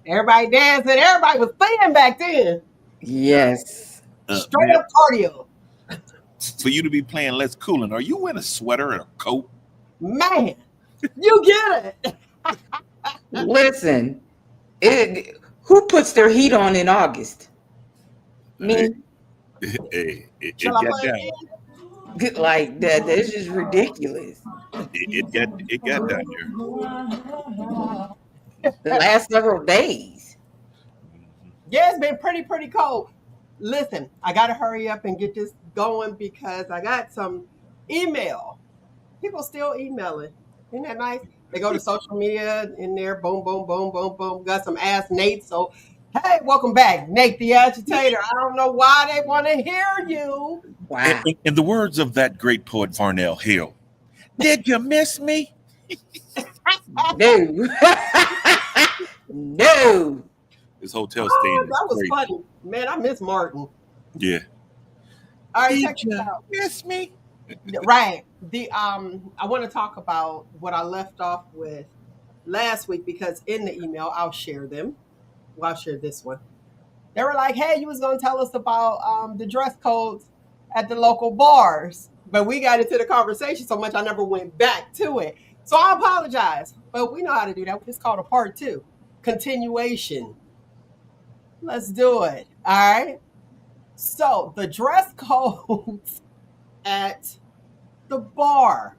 Everybody dancing. Everybody was thinking back then. Yes. Straight up cardio. For you to be playing Let's Coolin', are you in a sweater and a coat? Man, you get it. Listen, who puts their heat on in August? Me. It Shall I got play down. again? Like that. That's just ridiculous. It got down there. The last several days. Yeah, it's been pretty cold. Listen, I got to hurry up and get this going because I got some email. People still emailing. Isn't that nice? They go to social media in there, boom, boom, boom, boom, boom. Got some Ask Nate. So, hey, welcome back, Nate the Agitator. I don't know why they want to hear you. Wow. In the words of that great poet Varnell Hill, did you miss me? No. No. This hotel staying Oh, is that was crazy. funny. Man, I miss Martin. Yeah. All right, Did check this you out. miss me? Right. I want to talk about what I left off with last week because in the email I'll share them. Well, I'll share this one. They were like, "Hey, you was gonna tell us about the dress codes at the local bars," but we got into the conversation so much I never went back to it. So I apologize, but we know how to do that. It's called a part 2, continuation. Let's do it. All right. So the dress codes at the bar.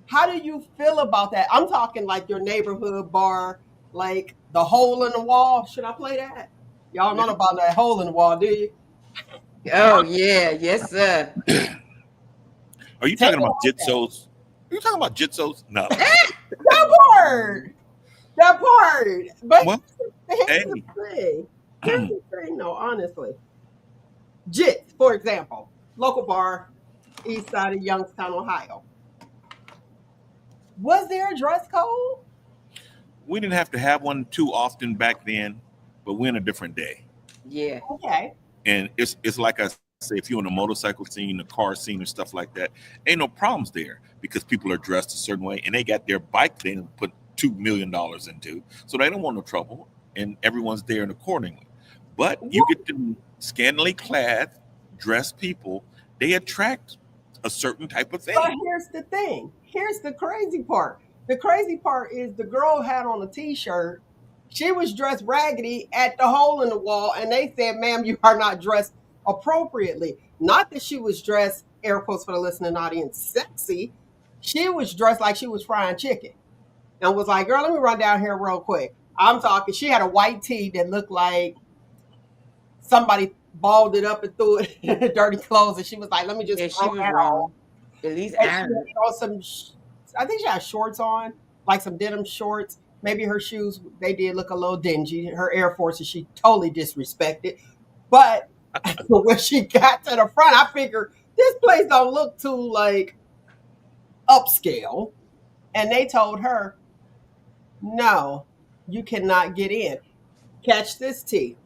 How do you feel about that? I'm talking like your neighborhood bar, like the hole in the wall. Should I play that? Y'all know about that hole in the wall, do you? Oh yeah, yes, sir. Are you talking about jitsos? Are you talking about jitsos? No. That part. That part. But Well, here's the thing. Here's the thing, though, honestly. Jits, for example, local bar, east side of Youngstown, Ohio. Was there a dress code? we didn't have to have one too often back then, but we're in a different day. Yeah. Okay. And it's like I say, if you're in a motorcycle scene, a car scene, or stuff like that, ain't no problems there because people are dressed a certain way and they got their bike they didn't put $2 million into, so they don't want no trouble, and everyone's there and accordingly. But you get them scantily clad, dressed people, they attract a certain type of thing. But here's the thing. Here's the crazy part. The crazy part is the girl had on a t-shirt. She was dressed raggedy at the hole in the wall, and they said, "Ma'am, you are not dressed appropriately." Not that she was dressed, air quotes for the listening audience, sexy. She was dressed like she was frying chicken and was like, "Girl, let me run down here real quick." I'm talking, she had a white tee that looked like somebody balled it up and threw it in dirty clothes, and she was like, "Let me just Yeah, she throw was that wrong. on." At least And she iron. had on some, I think she had shorts on, like some denim shorts. Maybe her shoes, they did look a little dingy. Her Air Forces, she totally disrespected. But when she got to the front, I figured this place don't look too like upscale. And they told her, "No, you cannot get in." Catch this tea.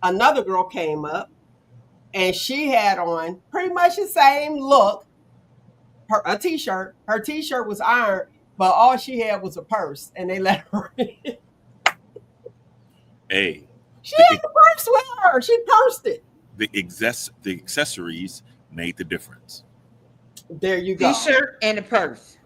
Another girl came up and she had on pretty much the same look, a t-shirt. Her t-shirt was ironed, but all she had was a purse, and they let her in. Hey, She had the purse with her. She pursed it. the accessories made the difference. There you go. T-shirt and a purse.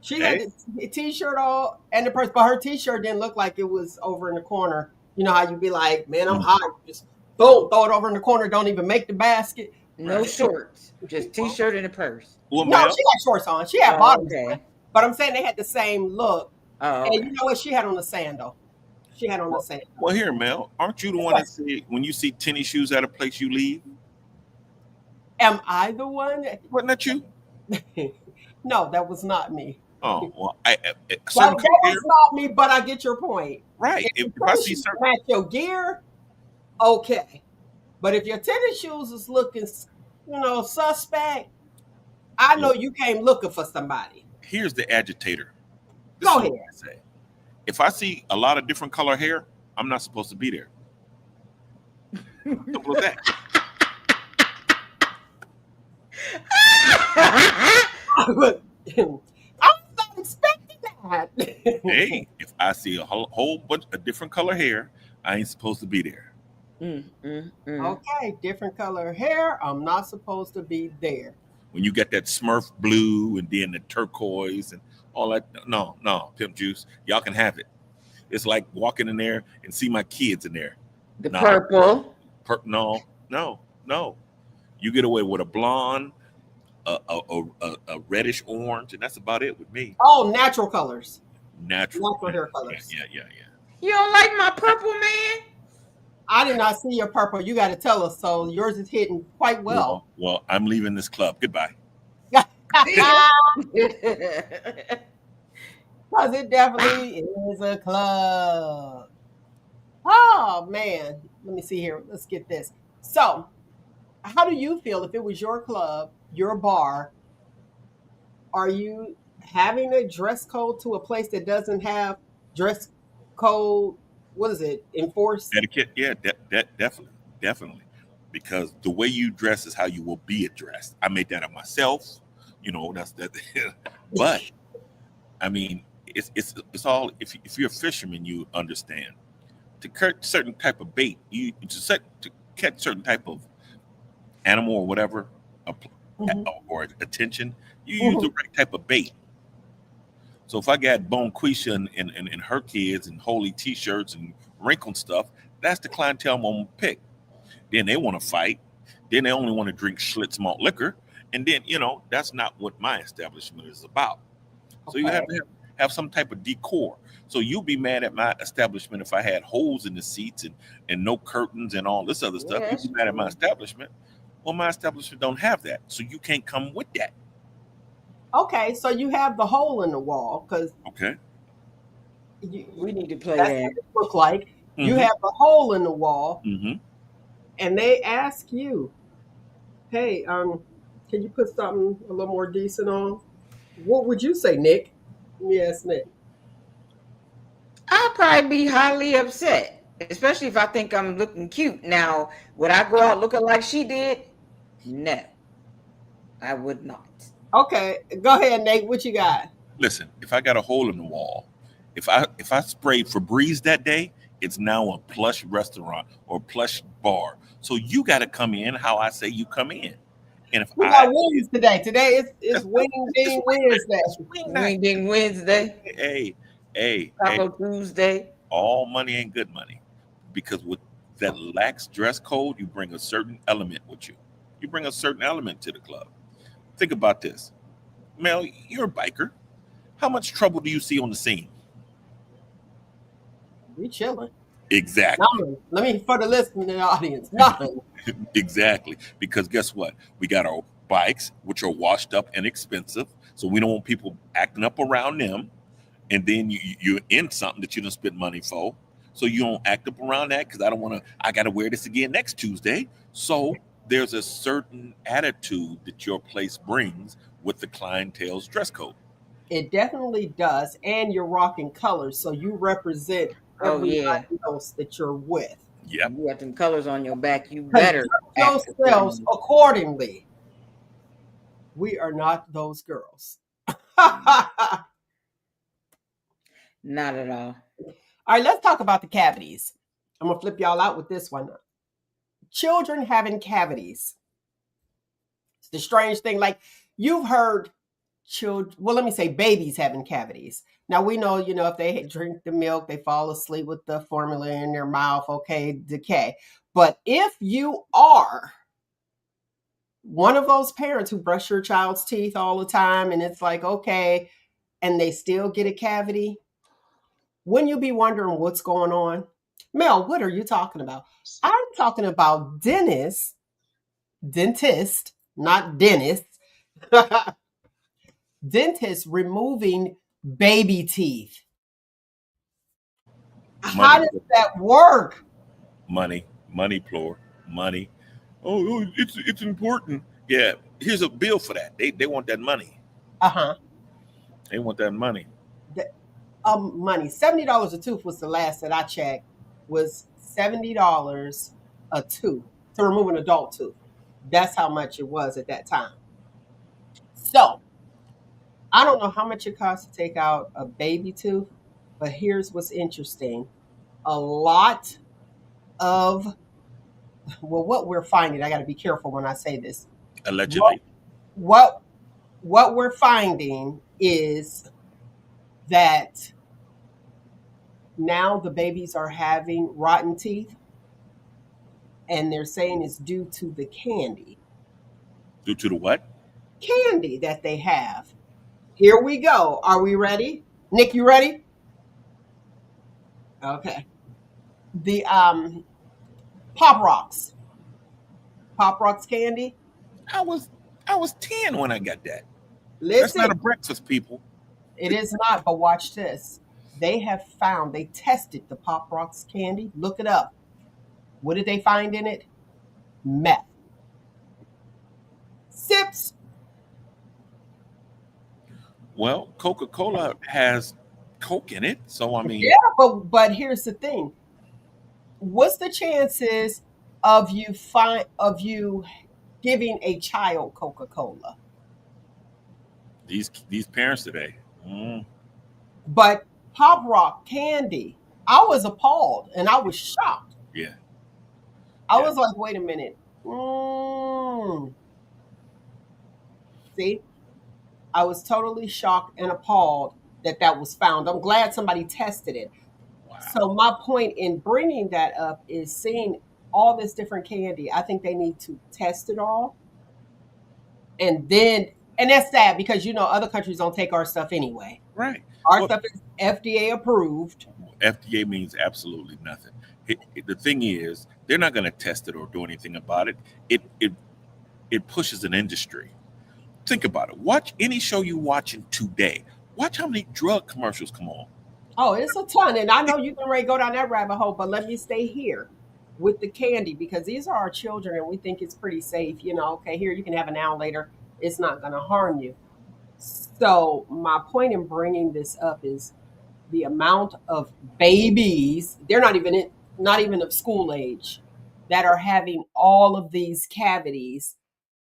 She had the t-shirt on and the purse, but her t-shirt didn't look like it was over in the corner. You know how you be like, "Man, I'm hot." Just boom, throw it over in the corner. Don't even make the basket. No shorts. Just t-shirt and a purse. Well, No, Mel, she had shorts on. She had Oh, bottoms okay. on. But I'm saying they had the same look. Oh, And okay. you know what? She had on a sandal. She had on a sandal. well, here, Mel, aren't you the one that say when you see tennis shoes at a place you leave? Am I the one? Wasn't that you? No, that was not me. Oh, well, That certain color hair, was not me, but I get your point. right? If I Tennis see shoes certain, match your gear, okay. But if your tennis shoes is looking, suspect, I know you came looking for somebody. here's the agitator. Go is ahead. what I say. If I see a lot of different color hair, I'm not supposed to be there. Simple as that. was not expecting that. Hey, if I see a whole bunch of different color hair, I ain't supposed to be there. Mm, mm, mm. Okay, different color hair. I'm not supposed to be there. When you got that Smurf blue and then the turquoise and all that, no, no, pimp juice, y'all can have it. It's like walking in there and see my kids in there. The Nah, purple. no, no, no. You get away with a blonde, a reddish orange, and that's about it with me. Oh, natural colors, Natural. natural hair Yeah, colors. yeah, yeah, yeah. You don't like my purple, man? I did not see your purple. You got to tell us. So yours is hidden quite well. Well, I'm leaving this club. Goodbye. Because it definitely is a club. Oh man, let me see here. Let's get this. So, how do you feel if it was your club, your bar? Are you having a dress code to a place that doesn't have dress code? What is it enforced? Etiquette, yeah, definitely, definitely, because the way you dress is how you will be addressed. I made that up myself, That's that. But I mean, it's all. If you're a fisherman, you understand. To catch certain type of bait, to catch certain type of animal or whatever, uh, Mhm, or attention, you use the mhm. right type of bait. So if I got Bonquisha and her kids and holy T-shirts and wrinkled stuff, that's the clientele I'm gonna pick. Then they want to fight. Then they only want to drink Schlitz malt liquor. And then that's not what my establishment is about. So you Okay. have to have some type of decor. So you'll be mad at my establishment if I had holes in the seats and no curtains and all this other stuff. Yeah, You'd be that's mad at my true. establishment. Well, my establishment don't have that, so you can't come with that. Okay. So you have the hole in the wall because Okay. We need to play that's what that. it look like. You Mm-hmm. have the hole in the wall, Mm-hmm. and they ask you, "Hey, can you put something a little more decent on?" What would you say, Nick? Yes, Nick. I'll probably be highly upset, especially if I think I'm looking cute. Now, would I go out looking like she did? No, I would not. Okay, go ahead, Nate. What you got? Listen, if I got a hole in the wall, if I sprayed Febreze that day, it's now a plush restaurant or plush bar. So you got to come in how I say you come in. And if We I got wings today. Today is That's Wing it's Ding wing night. Wednesday. It's wing night. Wing Ding Wednesday, Hey, hey, Taco Tuesday. all money ain't good money. Because with that lax dress code, you bring a certain element with you. You bring a certain element to the club. Think about this. Mel, you're a biker. How much trouble do you see on the scene? We chilling. Exactly. None. Let me for the listening audience. None. Exactly. Because guess what? We got our bikes, which are washed up and expensive. So we don't want people acting up around them. And then you're in something that you don't spend money for. So you don't act up around that because I got to wear this again next Tuesday. So there's a certain attitude that your place brings with the clientele's dress code. It definitely does, and you're rocking colors, so you represent Oh everybody yeah, else that you're with. Yep. you got them colors on your back. You Conduct better act yourselves accordingly. accordingly. We are not those girls. All Not at all. right, let's talk about the cavities. I'm gonna flip y'all out with this one. Children having cavities. It's the strange thing. Like you've heard children, well, let me say babies having cavities. Now we know, if they drink the milk, they fall asleep with the formula in their mouth, okay, decay. But if you are one of those parents who brush your child's teeth all the time and it's like, okay, and they still get a cavity, wouldn't you be wondering what's going on? Mel, what are you talking about? I'm talking about dentist, not dentist, dentist removing baby teeth. How Money, does that work? money, Plore, money. Oh, it's important. Yeah, here's a bill for that. They want that money. Uh-huh. They want that money. The, money. $70 a tooth was the last that I checked, was $70 a tooth to remove an adult tooth. That's how much it was at that time. So I don't know how much it costs to take out a baby tooth, but here's what's interesting. A lot of, well, what we're finding, I got to be careful when I say this. What, Allegedly. what, what we're finding is that now the babies are having rotten teeth, and they're saying it's due to the Due to the what? candy that they have. Here we go. Are we ready? Nick, you ready? Okay. The Pop Rocks. Pop Rocks candy. I was I was 10 when I got that. That's not a Listen, breakfast, people. it is not, but watch this. They have found, they tested the Pop Rocks candy. Look it up. What did they find in it? Meth. Sips. Well, Coca-Cola has Coke in it, so I mean, Yeah, but here's the thing. What's the chances of you giving a child Coca-Cola? these parents today. Mm, But Pop Rock candy, I was appalled and I was shocked. yeah, I yeah. was like, wait a minute. Mm. See, I was totally shocked and appalled that that was found. I'm glad somebody tested it. Wow. So my point in bringing that up is seeing all this different candy. I think they need to test it all, and then, and that's sad because other countries don't take our stuff anyway. Right. Our Well, stuff is FDA approved. FDA means absolutely nothing. The thing is, they're not going to test it or do anything about it. It pushes an industry. Think about it. Watch any show you watching today. Watch how many drug commercials come on. Oh, it's a ton. And I know you can ready to go down that rabbit hole, but let me stay here with the candy because these are our children and we think it's pretty safe. Okay, here you can have an hour later. It's not going to harm you. So, my point in bringing this up is the amount of babies, they're not even of school age, that are having all of these cavities.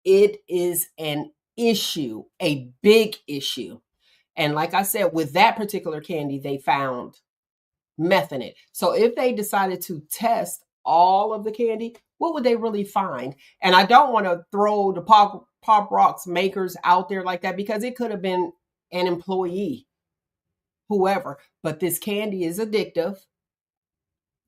It is an issue, a big issue. And like I said, with that particular candy, they found meth in it. So if they decided to test all of the candy, what would they really find? And I don't want to throw the Pop Rocks makers out there like that because it could have been an employee, whoever. But this candy is addictive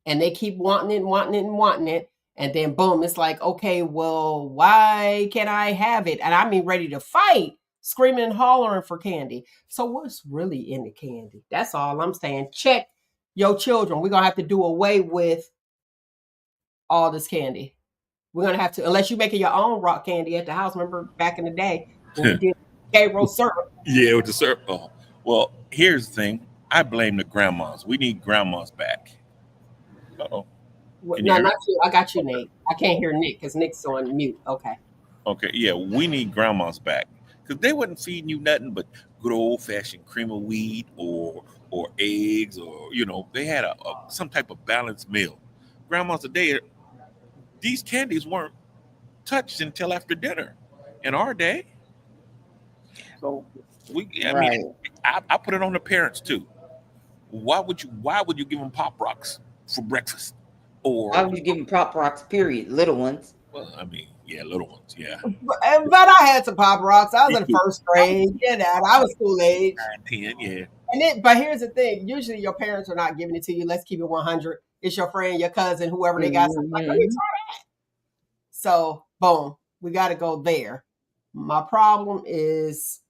and they keep wanting it and wanting it and wanting it. And then boom, it's like, okay, well, why can't I have it? And I mean, ready to fight, screaming and hollering for candy. So what's really in the candy? That's all I'm saying. Check your children. We're gonna have to do away with all this candy. We're gonna have to, unless you're making your own rock candy at the house. Remember back in the day when we did K-Roll syrup? Yeah, with the syrup. Oh, well, here's the thing. I blame the grandmas. We need grandmas back. Uh-oh. Can you No, hear me? not you. I got you, Okay. Nate. I can't hear Nick because Nick's on mute. Okay. Okay. Yeah, we need grandmas back because they wasn't feeding you nothing but good old fashioned cream of wheat or eggs or they had some type of balanced meal. Grandmas today, these candies weren't touched until after dinner. In our day, so I mean, Right. I put it on the parents too. Why would you give them pop rocks for breakfast? Why Or would you give them Pop Rocks? Period. Little ones. well, I mean, yeah, little ones, yeah. But I had some Pop Rocks. I was Me in too. first grade. I was school age. 9, 10, yeah. But here's the thing. Usually your parents are not giving it to you. Let's keep it 100. It's your friend, your cousin, whoever they got. Something like, let me Hmm. try. So, boom, we got to go there. My problem is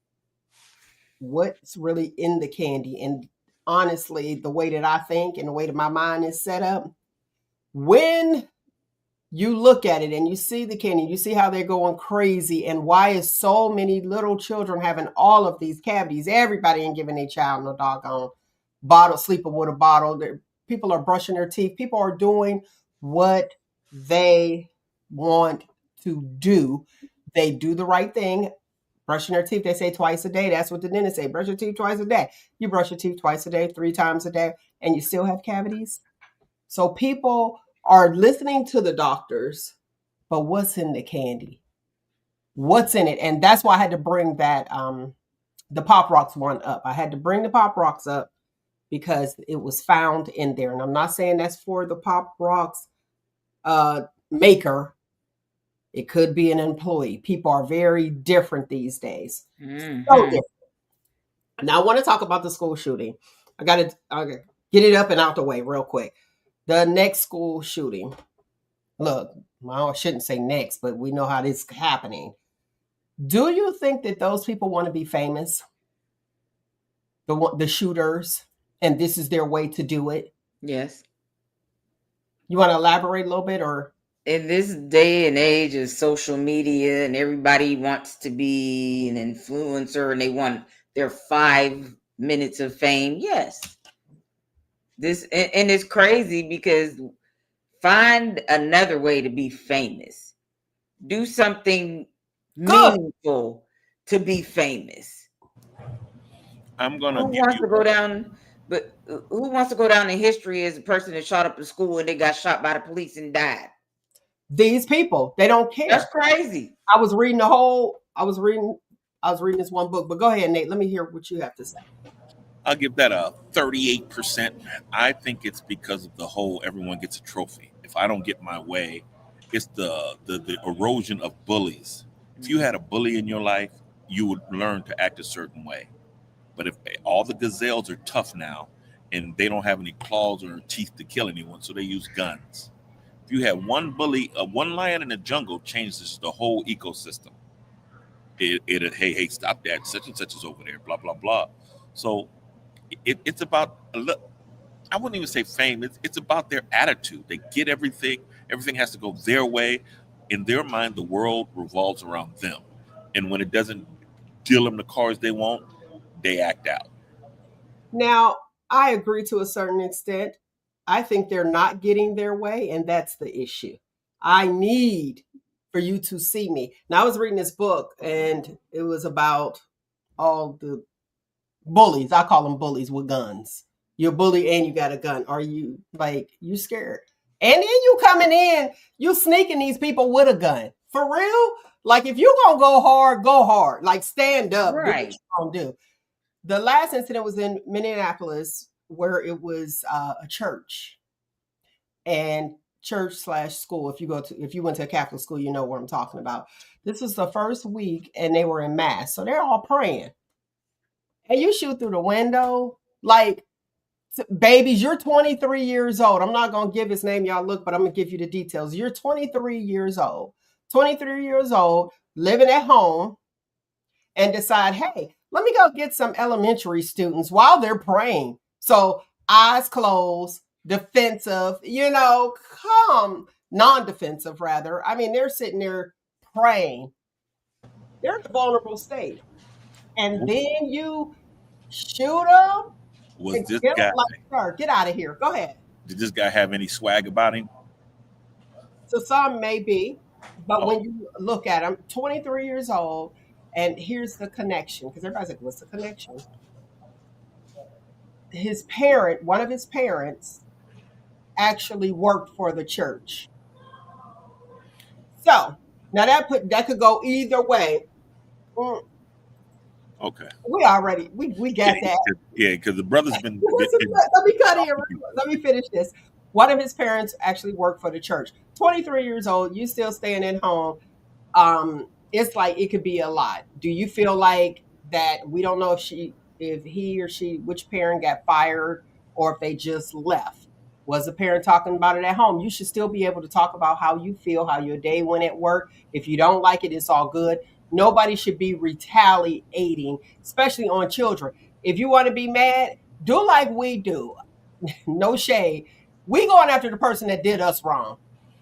what's really in the candy. And honestly, the way that I think and the way that my mind is set up, when you look at it and you see the candy, you see how they're going crazy, and why is so many little children having all of these cavities? Everybody ain't giving their child no doggone bottle, sleeping with a bottle. People are brushing their teeth. People are doing what they want to do. They do the right thing. Brushing their teeth, they say twice a day. That's what the dentist say. Brush your teeth twice a day. You brush your teeth twice a day, 3 times a day, and you still have cavities. So people are listening to the doctors, but what's in the candy? What's in it? And that's why I had to bring the Pop Rocks one up. I had to bring the Pop Rocks up because it was found in there. And I'm not saying that's for the Pop Rocks maker. It could be an employee. People are very different these days. So Mm-hmm. different. Now I want to talk about the school shooting. I got to get it up and out the way real quick. The next school shooting. Look, I shouldn't say next, but we know how this is happening. Do you think that those people want to be famous? The shooters, and this is their way to do it? Yes. You want to elaborate a little bit, or In this day and age of social media, and everybody wants to be an influencer and they want their 5 minutes of fame. Yes. And it's crazy because find another way to be famous. Do something good? meaningful to be famous. I'm gonna Who give wants you to go down? But who wants to go down in history as a person that shot up a school and they got shot by the police and died? These people, they don't That's care. crazy. I was reading the whole. I was reading this one book, but go ahead, Nate. Let me hear what you have to say. I'll give that a 38%. I think it's because of the whole everyone gets a trophy. If I don't get my way, it's the erosion of bullies. If you had a bully in your life, you would learn to act a certain way. But if all the gazelles are tough now and they don't have any claws or teeth to kill anyone, so they use guns. If you had one bully, one lion in the jungle changes the whole ecosystem. Hey, stop that. Such and such is over there, blah, blah, blah. So it's about, I wouldn't even say fame. It's about their attitude. They get everything. Everything has to go their way. In their mind, the world revolves around them. And when it doesn't deal them the cards they want, they act out. Now, I agree to a certain extent. I think they're not getting their way, and that's the issue. I need for you to see me. Now, I was reading this book, and it was about all the bullies. I call them bullies with guns. You're a bully and you got a gun. Are you like you scared? And then you coming in, you sneaking these people with a gun. For real? Like if you gonna go hard, go hard. Like stand up, do what Right. you gonna do. The last incident was in Minneapolis where it was a church and church/school. If you went to a Catholic school, you know what I'm talking about. This was the first week and they were in mass. So they're all praying. And you shoot through the window. Like, babies, you're 23 years old. I'm not going to give his name, y'all look, but I'm going to give you the details. You're 23 years old. 23 years old, living at home, and decide, hey, let me go get some elementary students while they're praying. So, eyes closed, defensive, non-defensive rather. I mean, they're sitting there praying. They're in a vulnerable state. And then you shoot them Was and this get them guy? like, sir, get out of here. Go ahead. Did this guy have any swag about him? So some may be, but Oh, when you look at him, 23 years old, and here's the connection, because everybody's like, what's the connection? One of his parents, actually worked for the church. So now that could go either way. Mm, okay. we got that. Yeah, because the brother's been. Let me cut here. Let me finish this. One of his parents actually worked for the church. 23 years old, you still staying at home. It's like it could be a lot. Do you feel like that? We don't know if he or she, which parent got fired or if they just left. Was the parent talking about it at home? You should still be able to talk about how you feel, how your day went at work. If you don't like it, it's all good. Nobody should be retaliating, especially on children. If you want to be mad, do like we do. No shade. We going after the person that did us wrong.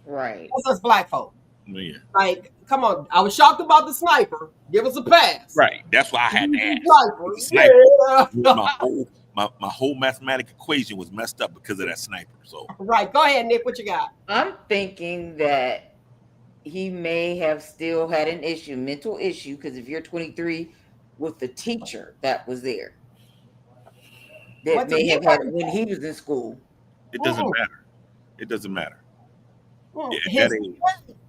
Right. That's us black folk. Yeah. Like, come on. I was shocked about the sniper. Give us a pass. Right. That's why I had to ask. Sniper. The sniper. Yeah. My whole mathematic equation was messed up because of that sniper. So Right. Go ahead, Nick. What you got? I'm thinking that he may have still had an mental issue, because if you're 23 with the teacher that was there, that What's may have had it when he was in school. it doesn't matter. It doesn't matter. His That ain't.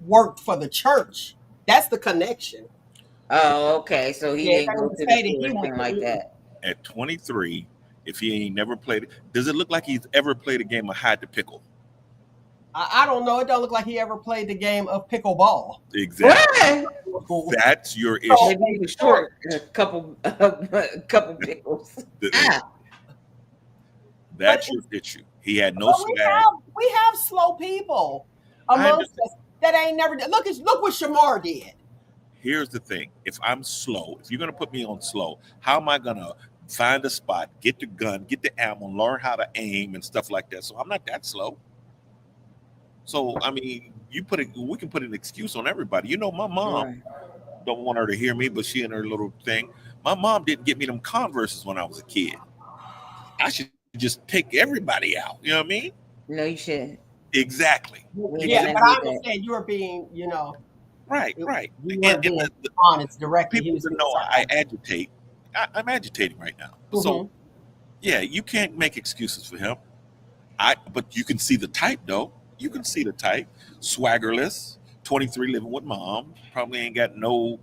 worked for the church. That's the connection. Oh, okay. So he Yeah, didn't that go was to the say that store or he anything like went. that. At 23, if he ain't never played, does it look like he's ever played a game of hide the pickle? I don't know. It don't look like he ever played the game of pickleball. Exactly. What? So That's your issue. Maybe he was short a couple a couple pickles. The- Ah, but That's your issue. He had no but swag. we have slow people I amongst understand. us that ain't never did. Look what Shamar did. Here's the thing: if I'm slow, if you're gonna put me on slow, how am I gonna find a spot, get the gun, get the ammo, learn how to aim and stuff like that? So I'm not that slow. So I mean, we can put an excuse on everybody. You know, my mom right. don't want her to hear me, but she in her little thing. My mom didn't get me them Converses when I was a kid. I should just take everybody out. You know what I mean? No, you shouldn't. Exactly. We ain't got Yeah, Exactly. but nothing to I do with that. understand you were being, Right. Right. you And, weren't and being the honest directly. He people was that being know I sarcastic. agitate, I'm agitating right now. So Hmm. yeah, you can't make excuses for him. But you can see the type though. You can see the type. Swaggerless, 23, living with mom. Probably ain't got no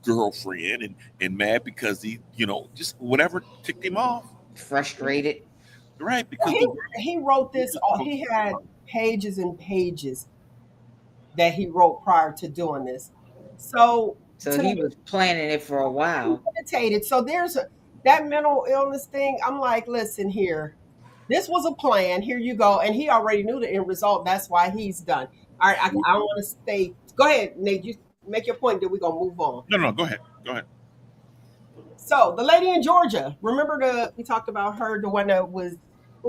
girlfriend and mad because he, just whatever ticked him off. Frustrated. Right, Well, because the he wrote girl this. is supposed He to had pages and pages that he wrote prior to doing this. So So to he was planning it for a while. meditated. So that mental illness thing. I'm like, listen here. This was a plan. Here you go. And he already knew the end result. That's why he's done. All right. I don't want to stay. Go ahead, Nate. You make your point. Then we're gonna move on. No, no, go ahead. Go ahead. So the lady in Georgia, remember we talked about her, the one that was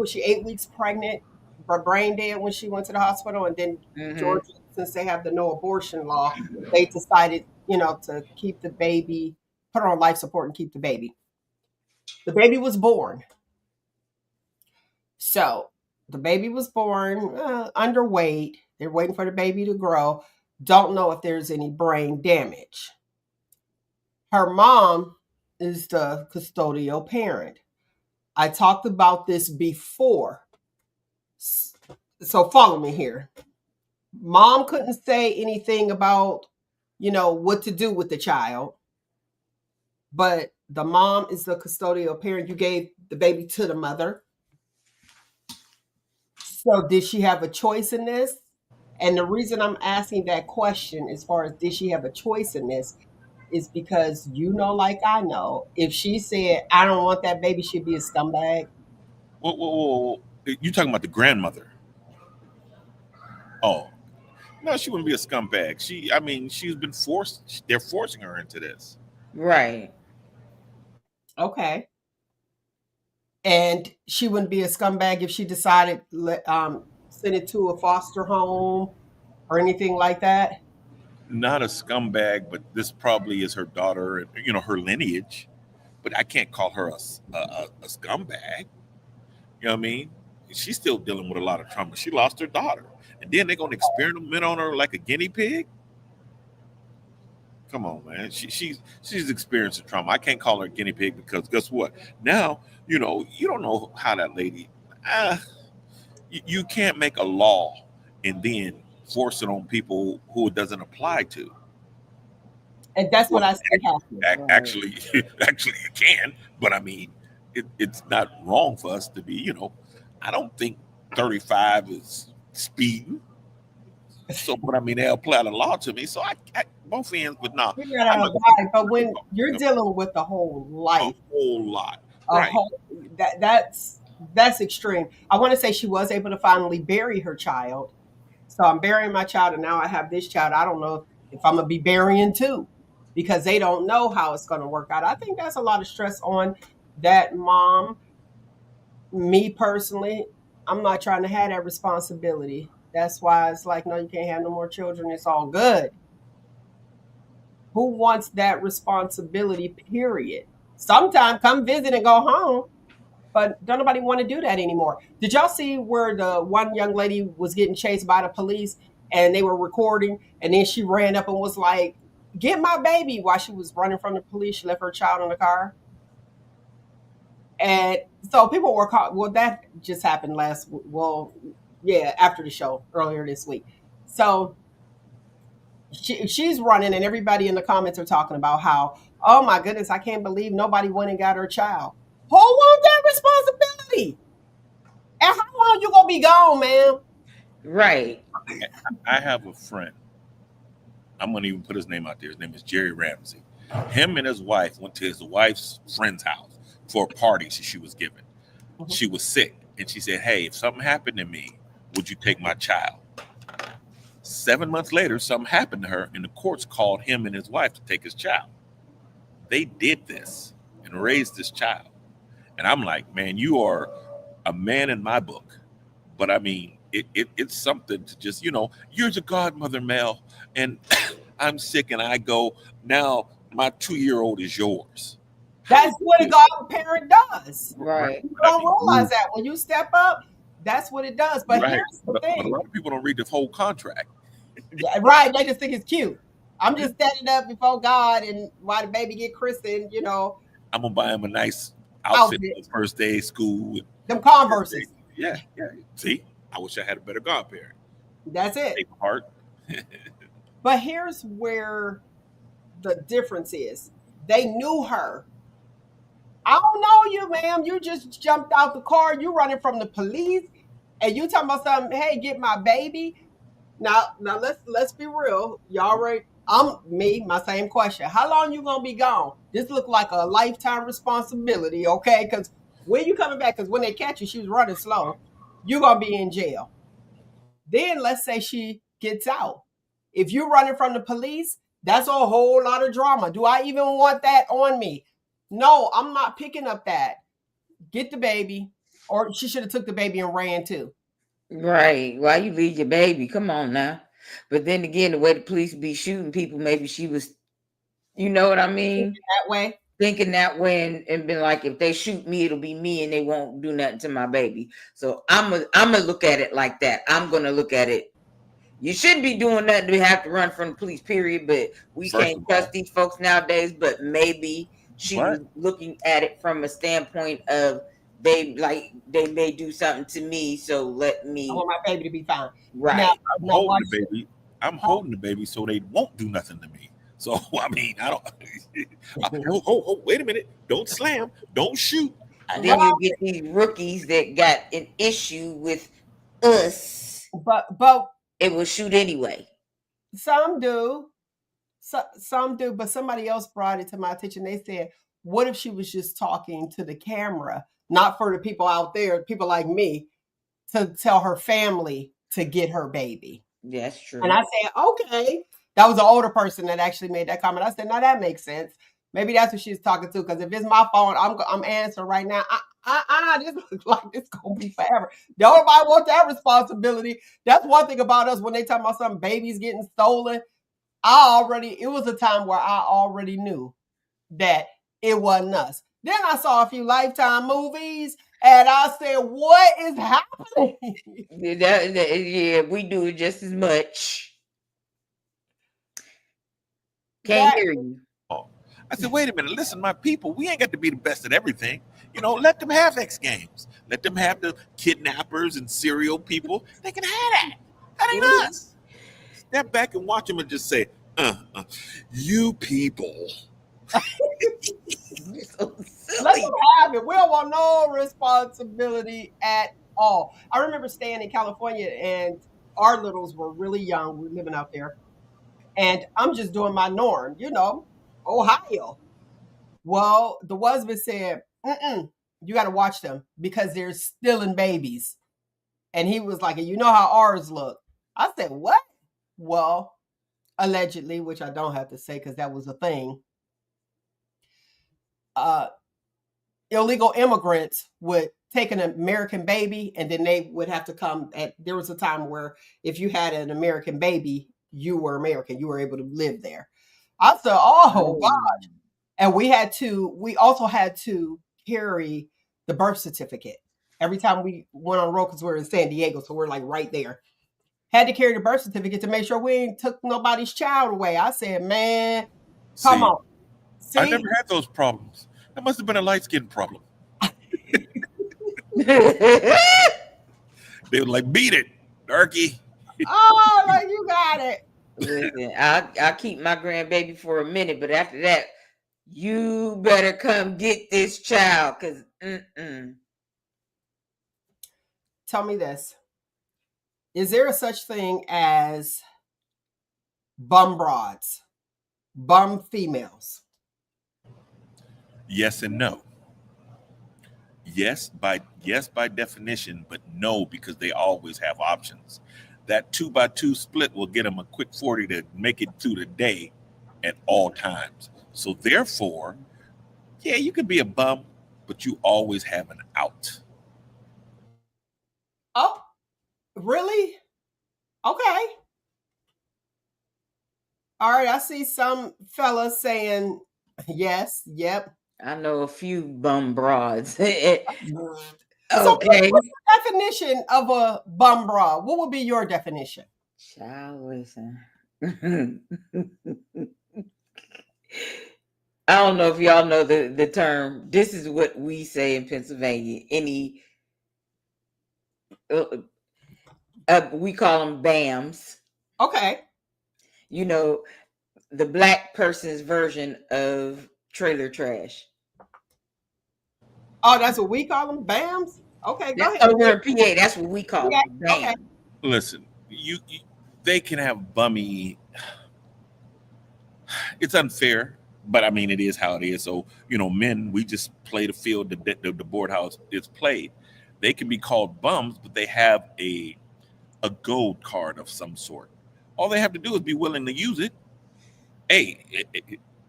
she 8 weeks pregnant, but brain dead when she went to the hospital, and then Hmm. Georgia, since they have the no abortion law, they decided, to keep the baby, put her on life support and keep the baby. The baby was born. So the baby was born underweight. They're waiting for the baby to grow. Don't know if there's any brain damage. Her mom is the custodial parent. I talked about this before. So follow me here. Mom couldn't say anything about, what to do with the child, but the mom is the custodial parent. You gave the baby to the mother. So did she have a choice in this? And the reason I'm asking that question, as far as did she have a choice in this, is because like I know, if she said, I don't want that baby, she'd be a scumbag. Whoa, whoa, whoa, whoa. You talking about the grandmother? Oh, no, she wouldn't be a scumbag. I mean, she's been forced. They're forcing her into this. Right. Okay. And she wouldn't be a scumbag if she decided send it to a foster home or anything like that. Not a scumbag, but this probably is her daughter, and her lineage. But I can't call her a scumbag. You know what I mean? She's still dealing with a lot of trauma. She lost her daughter, and then they're gonna experiment on her like a guinea pig. Come on, man. She's experiencing trauma. I can't call her a guinea pig because guess what? Now you don't know how that lady. Uh, you can't make a law and then force it on people who it doesn't apply to. And that's what Well, I see happening. Right. actually, actually, you can, but I mean, it's not wrong for us to be. I don't think 35 is speeding. So, but I mean, they apply the law to me. So I both ends, but no, You're I'm not not a gonna guy, but when you're talk dealing with the whole a life, whole lot, a right? whole that's extreme. I want to say she was able to finally bury her child. So I'm burying my child, and now I have this child. I don't know if I'm gonna be burying two because they don't know how it's gonna work out. I think that's a lot of stress on that mom. Me personally, I'm not trying to have that responsibility. That's why it's like, no, you can't have no more children. It's all good. Who wants that responsibility, period? Sometime come visit and go home, but don't nobody want to do that anymore. Did y'all see where the one young lady was getting chased by the police and they were recording, and then she ran up and was like, get my baby, while she was running from the police? She left her child in the car. And so people were caught. Well, that just happened yeah, after the show earlier this week. So she's running, and everybody in the comments are talking about how, oh my goodness, I can't believe nobody went and got her child. Who wants that responsibility? And how long you gonna be gone, man? Right. I have a friend. I'm gonna even put his name out there. His name is Jerry Ramsey. Him and his wife went to his wife's friend's house for a party she was giving. Mhm. She was sick, and she said, "Hey, if something happened to me, would you take my child?" 7 months later, something happened to her, and the courts called him and his wife to take his child. They did this and raised this child. And I'm like, man, you are a man in my book. But I mean, it's something to just, you're the godmother, Mel, and I'm sick and I go, now my 2-year-old is yours. How That's you what a do godparent does. right? Right. You But I don't mean, realize that when you step up, that's what it does. But right. here's the But a thing. lot of people don't read the whole contract. Yeah, right, they just think it's cute. I'm just standing up before God and while the baby get christened, I'm gonna buy him a nice outfit outfit, for his first day of school. them Birthday. Converses. Yeah, yeah. See, I wish I had a better godparent. That's it. Take my heart. But here's where the difference is. They knew her. I don't know you, ma'am. You just jumped out the car. You running from the police, and you talking about something. Hey, get my baby. Now let's be real. Y'all right? I'm me. My same question. How long you gonna be gone? This look like a lifetime responsibility, okay? Because when you coming back? Because when they catch you, she was running slow. You gonna be in jail. Then let's say she gets out. If you're running from the police, that's a whole lot of drama. Do I even want that on me? No, I'm not picking up that. Get the baby, or she should have took the baby and ran too. Right. Why you leave your baby? Come on now. But then again, the way the police be shooting people, maybe she was, you know what I mean? That way. Thinking that way and been like, if they shoot me, it'll be me and they won't do nothing to my baby. So I'm gonna look at it like that. I'm gonna look at it. You shouldn't be doing nothing to have to run from the police, period. But we First can't of trust all, these folks nowadays. But maybe she right? was looking at it from a standpoint of they may do something to me, so let I me want my baby to be fine. Now, right. I'm now holding watch the this. baby. I'm Huh? holding the baby so they won't do nothing to me. So I mean, I don't. Wait a minute! Don't slam! Don't shoot! And then Right, you get these rookies that got an issue with us. but It will shoot anyway. some do. Some do, but somebody else brought it to my attention. They said, what if she was just talking to the camera, not for the people out there, people like me, to tell her family to get her baby? That's And true. I said, okay. That was an older person that actually made that comment. I said, now that makes sense. Maybe that's what she's talking to. Because if it's my phone, I'm answering right now. This looks like this gonna be forever. Nobody want that responsibility. That's one thing about us when they talk about some babies getting stolen. It was a time where I already knew that it wasn't us. Then I saw a few Lifetime movies and I said, what is happening? Yeah, we do it just as much. Can't That hear you. Oh, I said, wait a minute! Listen, my people, we ain't got to be the best at everything. Let them have X Games. Let them have the kidnappers and serial people. They can have that. That ain't us. Step back and watch them and just say, you people. You're so let silly. them have it. We don't want no responsibility at all. I remember staying in California and our littles were really young. We were living out there. And I'm just doing my norm, Ohio. Well, the husband said, you got to watch them because they're stealing babies. And he was like, you know how ours look. I said, what? Well, allegedly, which I don't have to say because that was a thing, uh, illegal immigrants would take an American baby and then they would have to come. There was a time where if you had an American baby, you were American. You were able to live there. I said, oh, Oh, God. And we also had to carry the birth certificate every time we went on the road because we were in San Diego. So we're like right there. Had to carry the birth certificate to make sure we ain't took nobody's child away. I said, man, come See, on. I See? never had those problems. That must have been a light skin problem. They were like, beat it, darky. Oh, like you got it. Listen, I'll keep my grandbaby for a minute, but after that, you better come get this child, cause Tell me this. Is there a such thing as bum broads, bum females? Yes and no. Yes by definition, but no because they always have options. That 2x2 split will get them a quick 40 to make it through the day at all times. So therefore, yeah, you could be a bum, but you always have an out. Oh, really? Okay. All right. I see some fellas saying yes, yep. I know a few bum broads. So, Okay. what's the definition of a bum broad? What would be your definition? Child, listen. I don't know if y'all know the term. This is what we say in Pennsylvania. Any, we call them BAMs. Okay. You know, the black person's version of trailer trash. Oh, that's what we call them? BAMs? Okay, go That's ahead. over in PA. That's what we call Yeah, them. okay. BAM. Listen, they can have bummy. It's unfair, but I mean, it is how it is. So, men, we just play the field the board house is played. They can be called bums, but they have a gold card of some sort. All they have to do is be willing to use it. Hey,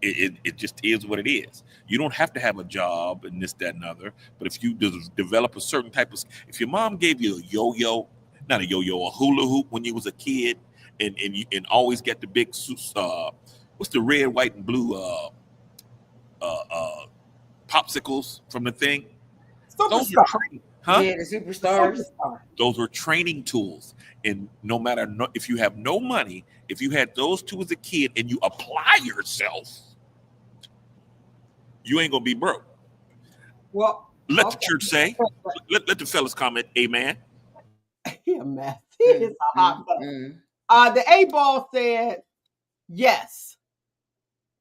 it just is what it is. You don't have to have a job and this, that, and other. But if you develop a certain type of, if your mom gave you a yo-yo, not a yo-yo, a hula hoop when you was a kid, and always get the big, what's the red, white, and blue uh, uh, popsicles from the thing? Those are Superstar. training, huh? Yeah, the superstars. Superstar. Those were training tools. And no matter if you have no money, if you had those two as a kid and you apply yourself, you ain't gonna be broke. Well, Let the okay. church say. Let the fellas comment, amen. He a mess. He is a hot mess. Mm. The A ball said yes.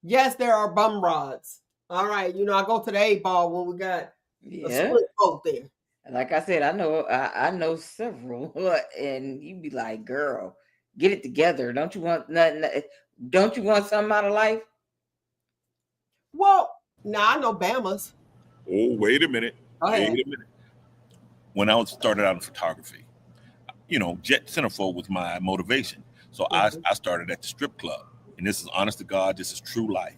Yes, there are bum rods. All right. I go to the A ball when we got a Yeah. split vote there. Like I said, I know several, and you be like, girl, get it together. Don't you want nothing? Don't you want something out of life? Well, now I know Bama's. Oh, wait a minute. Go Wait ahead. a minute. When I was started out in photography, jet centerfold was my motivation. So Mhm. I started at the strip club. And this is honest to God, this is true life.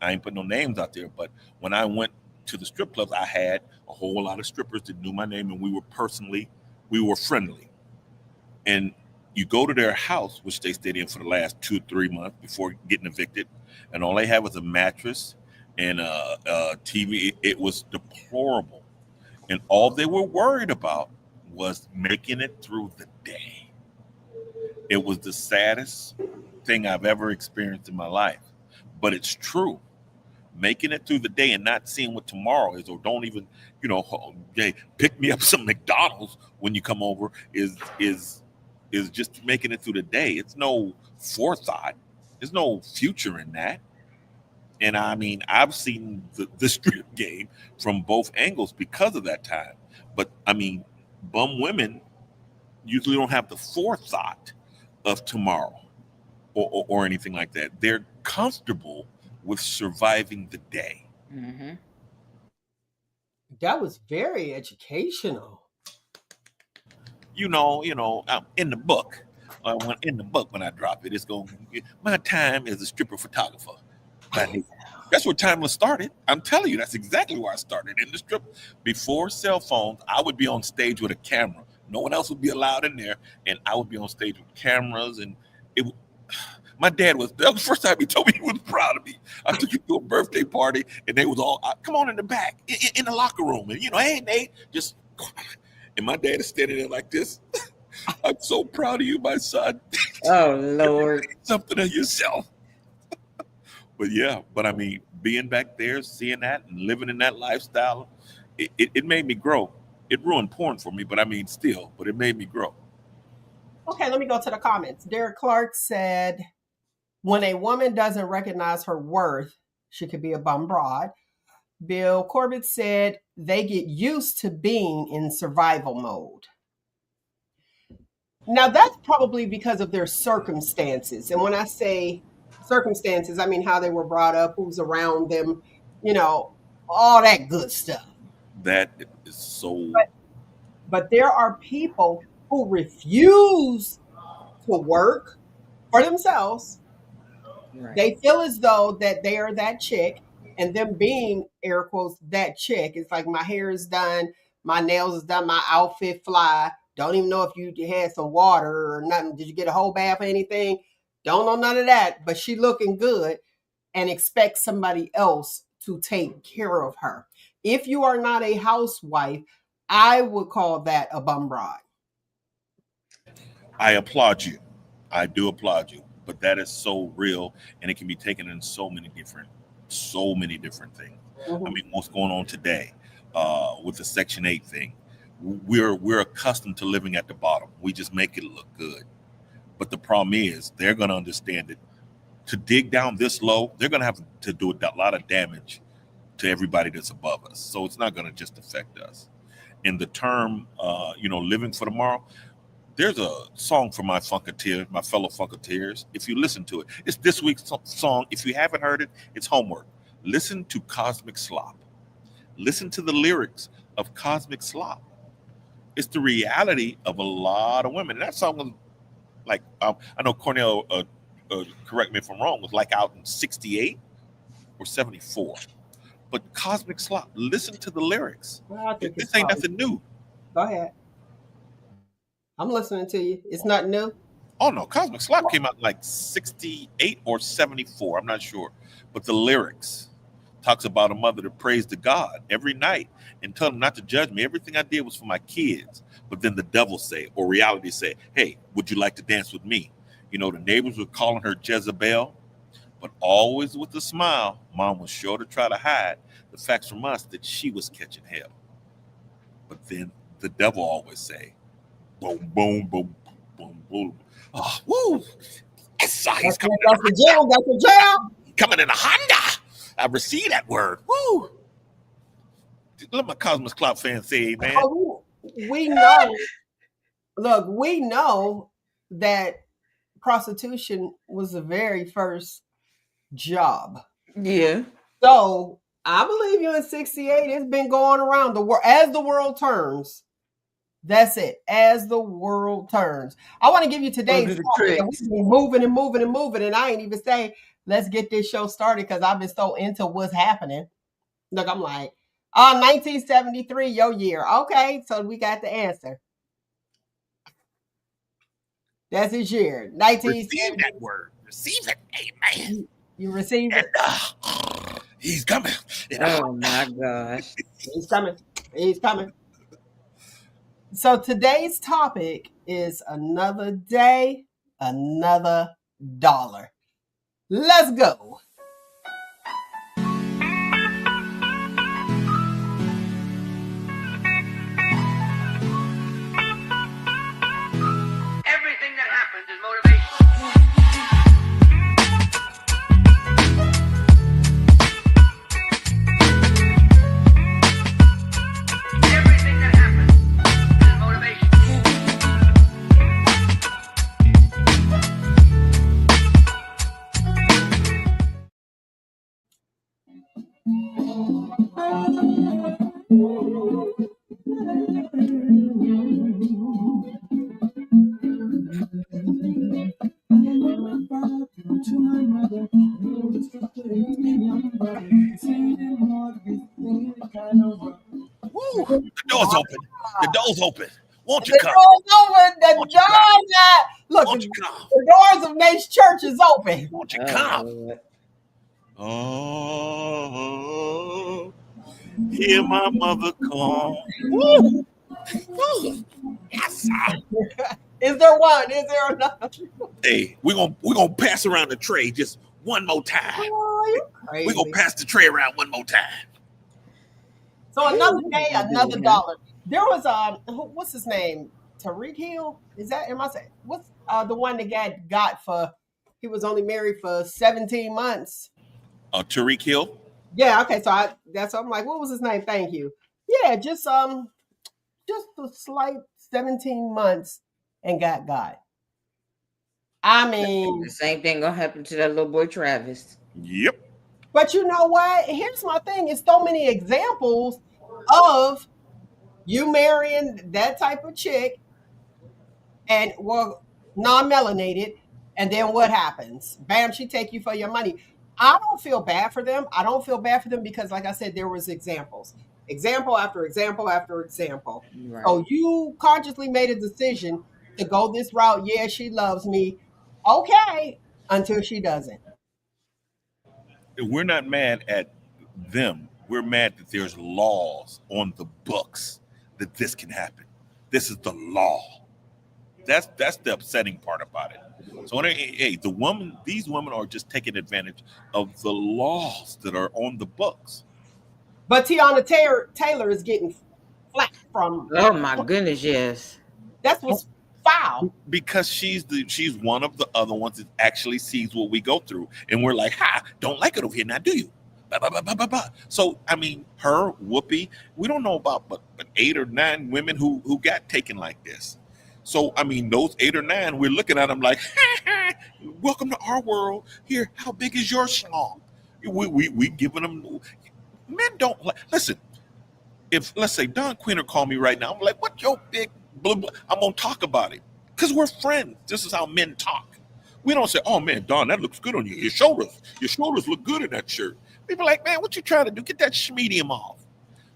I ain't put no names out there, but when I went to the strip clubs, I had a whole lot of strippers that knew my name, and we were friendly. And you go to their house, which they stayed in for the last 2 or 3 months before getting evicted, and all they had was a mattress and a TV. It was deplorable, and all they were worried about was making it through the day. It was the saddest thing I've ever experienced in my life, but it's true. Making it through the day and not seeing what tomorrow is, or don't even, hey, pick me up some McDonald's when you come over is just making it through the day. It's no forethought. There's no future in that. And I mean, I've seen the strip game from both angles because of that time. But I mean, bum women usually don't have the forethought of tomorrow or anything like that. They're comfortable with surviving the day. Mm-hmm. That was very educational. In the book, when I drop it, it's going. My time as a stripper photographer. That's where Timeless started. I'm telling you, that's exactly where I started in the strip. Before cell phones, I would be on stage with a camera. No one else would be allowed in there, and I would be on stage with cameras. And it, my dad that was the first time he told me he was proud of me. I took him to a birthday party, and they was all, come on in the back, in the locker room, and hey Nate, just. And my dad is standing there like this. I'm so proud of you, my son. Oh Lord. Something of yourself. But I mean, being back there, seeing that and living in that lifestyle, it made me grow. It ruined porn for me, but I mean, still, but it made me grow. Okay, let me go to the comments. Derek Clark said, When a woman doesn't recognize her worth, she could be a bum broad. Bill Corbett said they get used to being in survival mode. Now, that's probably because of their circumstances. And when I say circumstances, I mean how they were brought up, who's around them, you know, all that good stuff. That is so. But there are people who refuse to work for themselves. Right. They feel as though that they are that chick, and them being air quotes that chick. It's like my hair is done, my nails is done, my outfit fly. Don't even know if you had some water or nothing. Did you get a whole bath or anything? Don't know none of that. But she looking good and expect somebody else to take care of her. If you are not a housewife, I would call that a bum bride. I applaud you. I do applaud you. But that is so real, and it can be taken in so many different things. I mean, what's going on today with the Section 8 thing? We're accustomed to living at the bottom. We just make it look good. But the problem is, they're going to understand that to dig down this low, they're going to have to do a lot of damage to everybody that's above us. So it's not going to just affect us. In the term, living for tomorrow, there's a song for my Funketeers, my fellow Funketeers. If you listen to it, it's this week's song. If you haven't heard it, it's homework. Listen to Cosmic Slop. Listen to the lyrics of Cosmic Slop. It's the reality of a lot of women. And that song was like, I know Cornell, correct me if I'm wrong, was like out in 68 or 74. But Cosmic Slop, listen to the lyrics. Well, This ain't nothing new. Go ahead. I'm listening to you. It's not new. Oh no, Cosmic Slop came out like 68 or 74. I'm not sure. But the lyrics talks about a mother that prays to God every night and tell him not to judge me. Everything I did was for my kids. But then the devil say, or reality say, hey, would you like to dance with me? You know, the neighbors were calling her Jezebel, but always with a smile. Mom was sure to try to hide the facts from us that she was catching hell. But then the devil always say, boom, boom, boom, boom, boom. Oh, woo! He's coming in That's the jail. That's the jail. coming in a Honda. I receive that word. Woo! Let my Cosmos Club fans say, man. Oh, we know. Look, we know that prostitution was the very first job. Yeah. So I believe you in 68. It's been going around the world as the world turns. That's it. As the world turns. I want to give you today's topic. We've been moving and moving and moving, and I ain't even say, let's get this show started because I've been so into what's happening. Look, I'm like, 1973, your year. Okay, so we got the answer. That's his year. 1970. Receive that word. Receive it. Amen. You receive it? He's coming. Oh my gosh. He's coming. He's coming. So today's topic is another day, another dollar. Let's go. Everything that happens is motivation. Everything that happens is motivation. Woo! The door's open. The door's open. Won't you The come? door's open. The Won't you come? door's at. Look, Won't you come? the doors of Nate's church is open. Won't you Oh, come? Lord. Oh, hear my mother call. Woo! Woo! Yes, sir. Is there one? Is there another? Hey, we're gonna pass around the tray just one more time. Oh, you crazy. We're gonna pass the tray around one more time. So another day, another dollar. There was what's his name? Tariq Hill? Is that? Am I saying? What's the one that got for he was only married for 17 months. Tariq Hill. Yeah, okay, so that's I'm like, what was his name? Thank you. Yeah, just a slight 17 months and got God. I The mean, same thing gonna happen to that little boy Travis. Yep. but you know what? Here's my thing. It's so many examples of you marrying that type of chick and well, non-melanated, and then what happens? Bam, she take you for your money. I don't feel bad for them. I don't feel bad for them because, like I said, there was examples, example after example after example. So Right. you consciously made a decision to go this route. Yeah, she loves me. Okay, until she doesn't. We're not mad at them. We're mad that there's laws on the books that this can happen. This is the law. That's the upsetting part about it. So hey, these women are just taking advantage of the laws that are on the books. But Taylor is getting flack from. Oh my goodness, yes. That's what's foul. Because she's one of the other ones that actually sees what we go through, and we're like, "Ha! Don't like it over here now, do you?" Bah, bah, bah, bah, bah, bah. So I mean, her Whoopi, we don't know about but 8 or 9 women who got taken like this. So I mean, those 8 or 9, we're looking at them like, "Welcome to our world. Here, how big is your schlong?" We giving them. Men don't listen. If let's say Don Quinter called me right now, I'm like, "What your big blah, blah." I'm gonna talk about it because we're friends. This is how men talk. We don't say, "Oh man, Don, that looks good on you. Your shoulders look good in that shirt." People are like, "Man, what you trying to do? Get that schmedium off."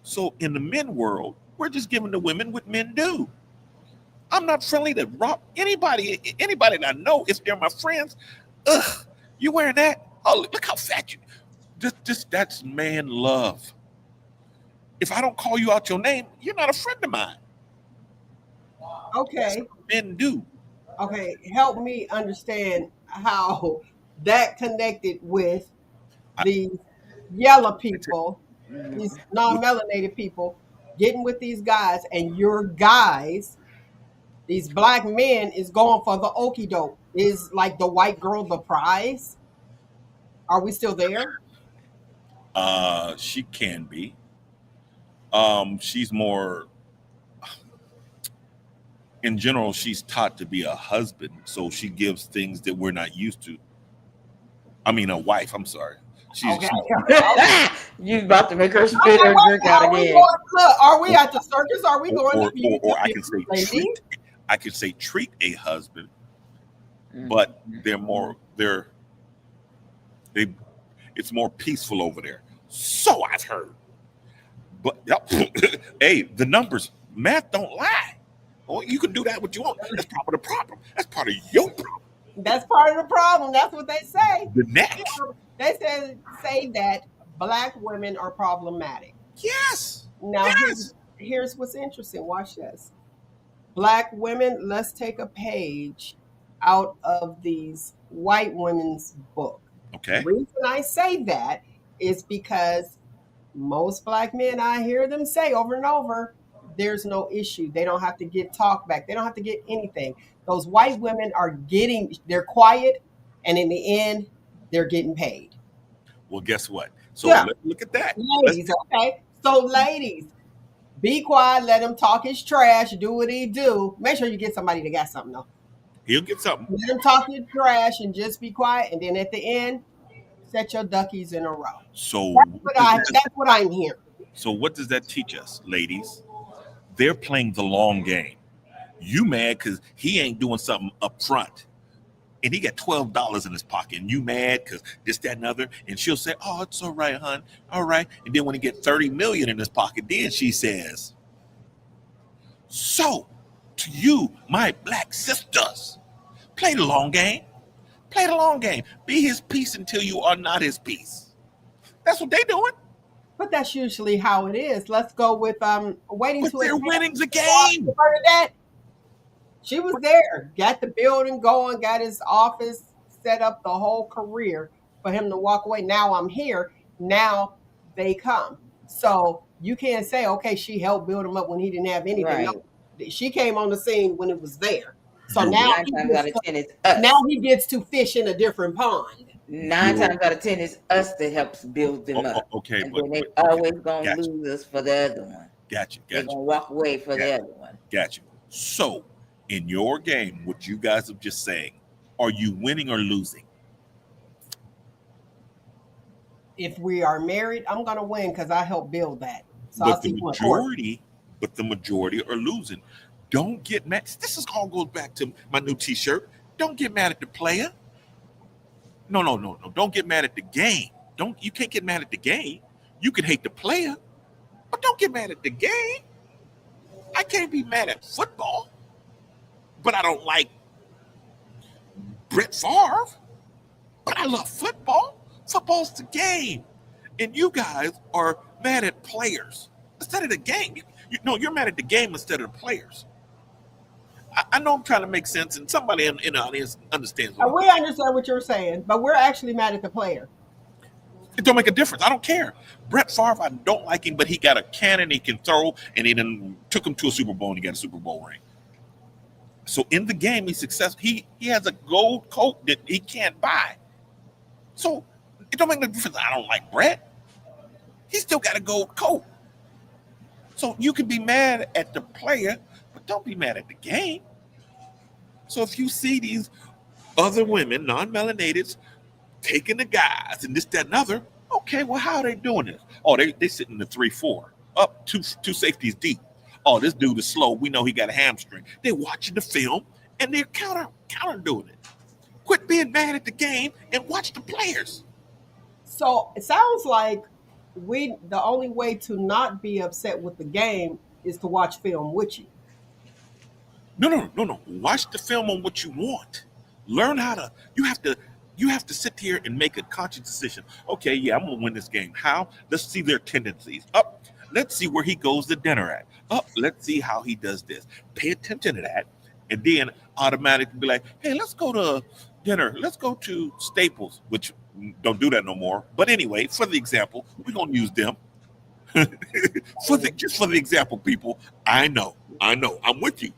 So in the men world, we're just giving the women what men do. I'm not friendly to rob anybody that I know if they're my friends. Ugh, you wearing that? Oh, look how fat you. Just that's man love. If I don't call you out your name, you're not a friend of mine. That's Okay. what men do. Okay, help me understand how that connected with I, the yellow people, these Mhm. non-melanated people, getting with these guys, and your guys, these black men, is going for the okie doke. Is like the white girl the prize? Are we still there? she can be. She's more in general. She's taught to be a husband, so she gives things that we're not used to. I mean, a wife. I'm sorry. She's Okay. she, You about to make her I'm spit like, her drink wait, out are we again. going? Look, are we at the circus? Are we going to or beauty I can say lady? treat. I can say treat a husband, Mhm. but they it's more peaceful over there. So I've heard. But yep. Hey, the numbers, math don't lie. Oh, you can do that what you want. That's part of the problem. That's part of your problem. That's part of the problem. That's what they say. The next. They say that black women are problematic. Yes. Now Yes. here's what's interesting. Watch this. Black women, let's take a page out of these white women's book. The Okay. reason I say that is because most black men, I hear them say over and over, there's no issue. They don't have to get talked back. They don't have to get anything. Those white women they're quiet, and in the end, they're getting paid. Well, guess what? So Yeah, let's look at that. Let's ladies, okay. So, ladies, be quiet, let him talk his trash, do what he do. Make sure you get somebody that got something though. he'll get something. Let him talk his trash and just be quiet. And then at the end, set your duckies in a row. So what does that, That's what I'm hearing. so what does that teach us, ladies? They're playing the long game. You mad because he ain't doing something up front. And he got $12 in his pocket, and you mad because this, that, and other. And she'll say, "Oh, it's all right, hon. All right." And then when he get 30 million in his pocket, then she says, "So, to you, my black sisters, play the long game. Play the long game. Be his piece until you are not his piece." That's what they doing. But that's usually how it is. Let's go with waiting But to they're advance. winning the You game. heard of that? She was there, got the building going, got his office set up, the whole career for him to walk away. Now I'm here. Now they come. So you can't say, okay, she helped build him up when he didn't have anything. Right. No, she came on the scene when it was there. So You're now right. 9 times out of 10, it's now us. he gets to fish in a different pond. 9 times out of 10, it's us that helps build them up. Okay, And but, then they okay, always gonna got you, lose us for the other one. got you, They're got you, gonna walk away for the got other one. got you. So, in your game, what you guys have just saying, are you winning or losing? If we are married, I'm gonna win because I helped build that. So I'll But the see you in court. majority, but the majority are losing. Don't get mad. This is all goes back to my new T-shirt. Don't get mad at the player. No, no, no, no. Don't get mad at the game. Don't you can't get mad at the game. You can hate the player, but don't get mad at the game. I can't be mad at football, but I don't like Brett Favre. But I love football. Football's the game, and you guys are mad at players instead of the game. No, you're mad at the game instead of the players. I know I'm trying to make sense, and somebody in the audience understands what And I'm we understand what you're saying, but we're actually mad at the player. It don't make a difference. I don't care. Brett Favre, I don't like him, but he got a cannon he can throw, and he then took him to a Super Bowl, and he got a Super Bowl ring. So in the game, he's successful. He has a gold coat that he can't buy. So it don't make no difference. I don't like Brett. He still got a gold coat. So you can be mad at the player, but don't be mad at the game. So if you see these other women, non-melanateds, taking the guys and this, that, and other, okay, well, how are they doing this? Oh, they sitting in the 3-4, up two safeties deep. Oh, this dude is slow. We know he got a hamstring. They're watching the film and they're counter doing it. Quit being mad at the game and watch the players. So it sounds like the only way to not be upset with the game is to watch film with you. No. Watch the film on what you want. Learn how to. You have to sit here and make a conscious decision. Okay, yeah, I'm gonna win this game. How? Let's see their tendencies. Up. Let's see where he goes to dinner at. Up. Let's see how he does this. Pay attention to that, and then automatically be like, hey, let's go to dinner. Let's go to Staples, which don't do that no more. But anyway, for the example, we're gonna use them. Just for the example, people. I know, I'm with you.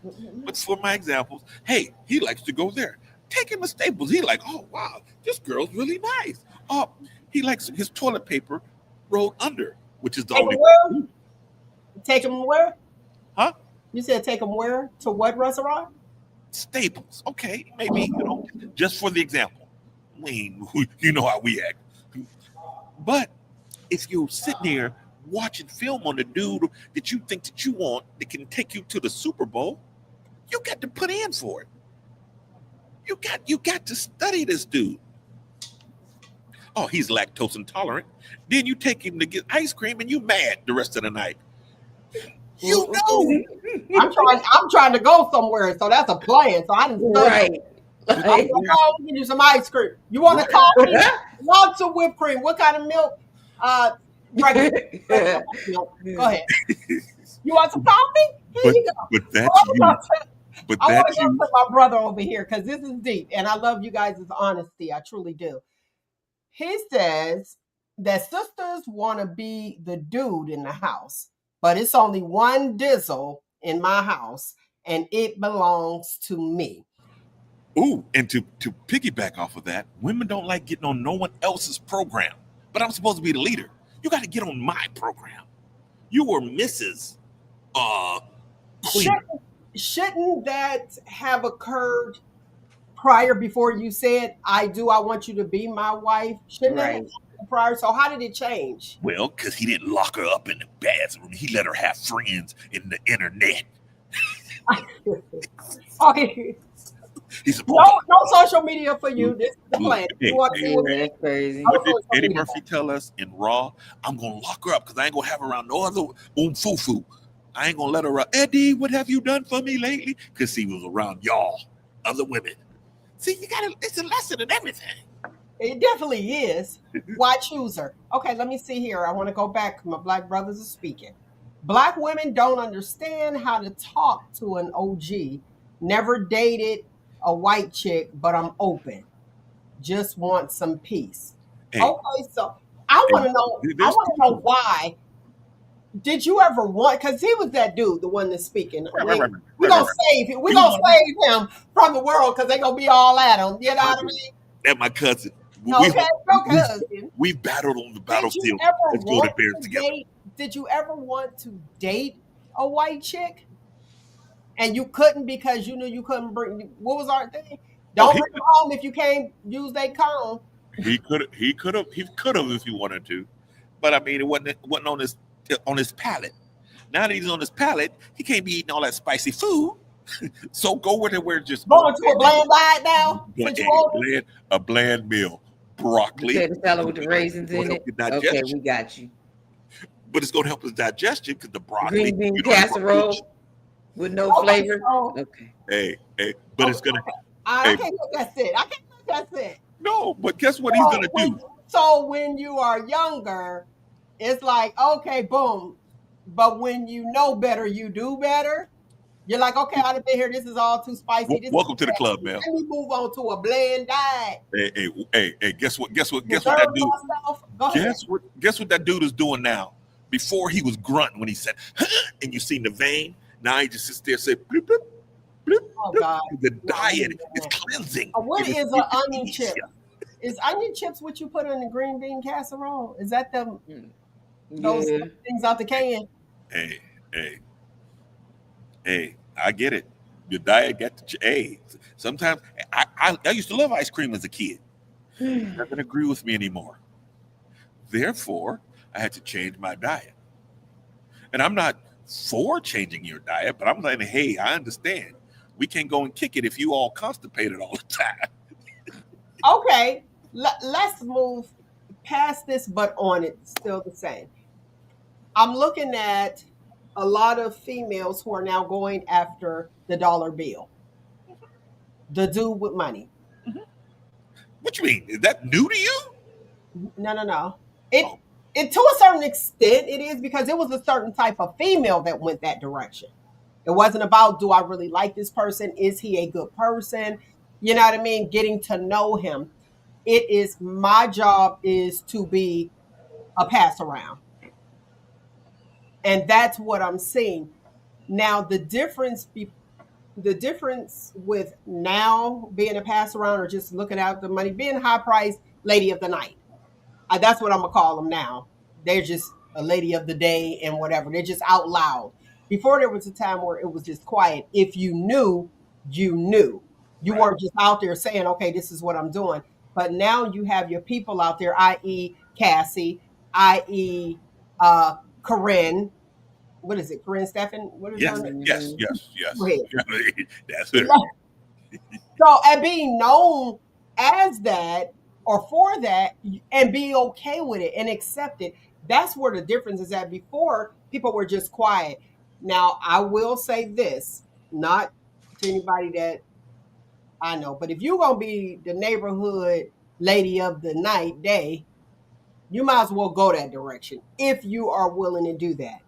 But for my examples, hey, he likes to go there. Take him to Staples. He like, oh wow, this girl's really nice. Oh, he likes his toilet paper rolled under, which is the Take only him where? Take him where? huh? You said take him where? To what restaurant? Staples. Okay, maybe just for the example. You know how we act. But if you're sitting there watching film on the dude that you think that you want that can take you to the Super Bowl, you got to put in for it. You got to study this dude. Oh, he's lactose intolerant. Then you take him to get ice cream and you mad the rest of the night. You know. I'm trying to go somewhere, so that's a plan. So I didn't study. Right. I'm gonna go get you some ice cream. You want a coffee? Lots of whipped cream. What kind of milk? Regular milk. Go ahead. You want some coffee? Here you go. But that's I you. want But to that's go you. to my brother over here because this is deep, and I love you guys' honesty. I truly do. He says that sisters want to be the dude in the house, but it's only one Dizzle in my house, and it belongs to me. Ooh, and to piggyback off of that, women don't like getting on no one else's program. But I'm supposed to be the leader. You got to get on my program. You were Mrs. Queen. Shouldn't that have occurred prior before you said, I want you to be my wife? Shouldn't that have happened prior? So how did it change? Well, because he didn't lock her up in the bathroom. He let her have friends in the internet. Okay. He's No social media for you. This is the plan. Hey, You want to hey, see what That's crazy. What did social Eddie media. Murphy tell us in Raw? I'm going to lock her up because I ain't going to have her around no other foo-foo. I ain't going to let her around. Eddie, what have you done for me lately? Because he was around y'all, other women. See, it's a lesson in everything. It definitely is. Why choose her? Okay, let me see here. I want to go back. My black brothers are speaking. Black women don't understand how to talk to an OG. Never dated a white chick, but I'm open. Just want some peace. Hey, Okay, so I want to know. I there's want to know why did you ever want? Because he was that dude, the one that's speaking. Right. We're gonna save him. We're gonna save him from the world because they're gonna be all at him. You know what I mean? And my cousin. Okay, your cousin. We battled on the Did you battlefield ever as Golden want Bears to together. date? Did you ever want to date a white chick? And you couldn't because you knew you couldn't bring. What was our thing? Don't bring them home if you can't use their comb. He could have if he wanted to, but I mean it wasn't on his palate. Now that he's on his palate, he can't be eating all that spicy food. So go with it where it's just Going to a bland diet now. a bland meal, broccoli, Potato salad with the raisins in it. Okay, we got you. But it's going to help his digestion because the broccoli, green bean casserole with no flavor. Okay. Hey, but it's gonna. I can't let that sit. I can't let that sit. No, but guess what he's gonna do? So when you are younger, it's like, okay, boom. But when you know better, you do better. You're like, okay, I've been here. This is all too spicy. Welcome to the club, man. Let me move on to a bland diet. Hey, guess what that dude? Guess what that dude is doing now? Before he was grunting when he said, huh, and you seen the vein. Now he just sits there and say, bloop, bloop, bloop, oh, bloop. God. The diet is cleansing. What is an onion chip? Is onion chips what you put in the green bean casserole? Is that those things out the can? Hey, I get it. Your diet got the sometimes I used to love ice cream as a kid. Doesn't agree with me anymore. Therefore, I had to change my diet. And I'm not for changing your diet, but I'm saying, hey, I understand. We can't go and kick it if you all constipated all the time. Okay, let's move past this, but on it, still the same. I'm looking at a lot of females who are now going after the dollar bill. The dude with money. What you mean? Is that new to you? No. It to a certain extent it is, because it was a certain type of female that went that direction. It wasn't about, do I really like this person? Is he a good person? You know what I mean? Getting to know him. It is my job is to be a pass around. And that's what I'm seeing. Now, the difference with now being a pass around or just looking out the money, being high priced lady of the night. That's what I'm going to call them now. They're just a lady of the day and whatever. They're just out loud. Before, there was a time where it was just quiet. If you knew, you knew. You weren't just out there saying, okay, this is what I'm doing. But now you have your people out there, i.e. Cassie, i.e. Corinne. What is it? Corinne Steffen? What is her name? Yes. That's it. So, and being known as that or for that and be okay with it and accept it, that's where the difference is at. Before, people were just quiet. Now, I will say this, not to anybody that I know, but if you're going to be the neighborhood lady of the night, day, you might as well go that direction if you are willing to do that.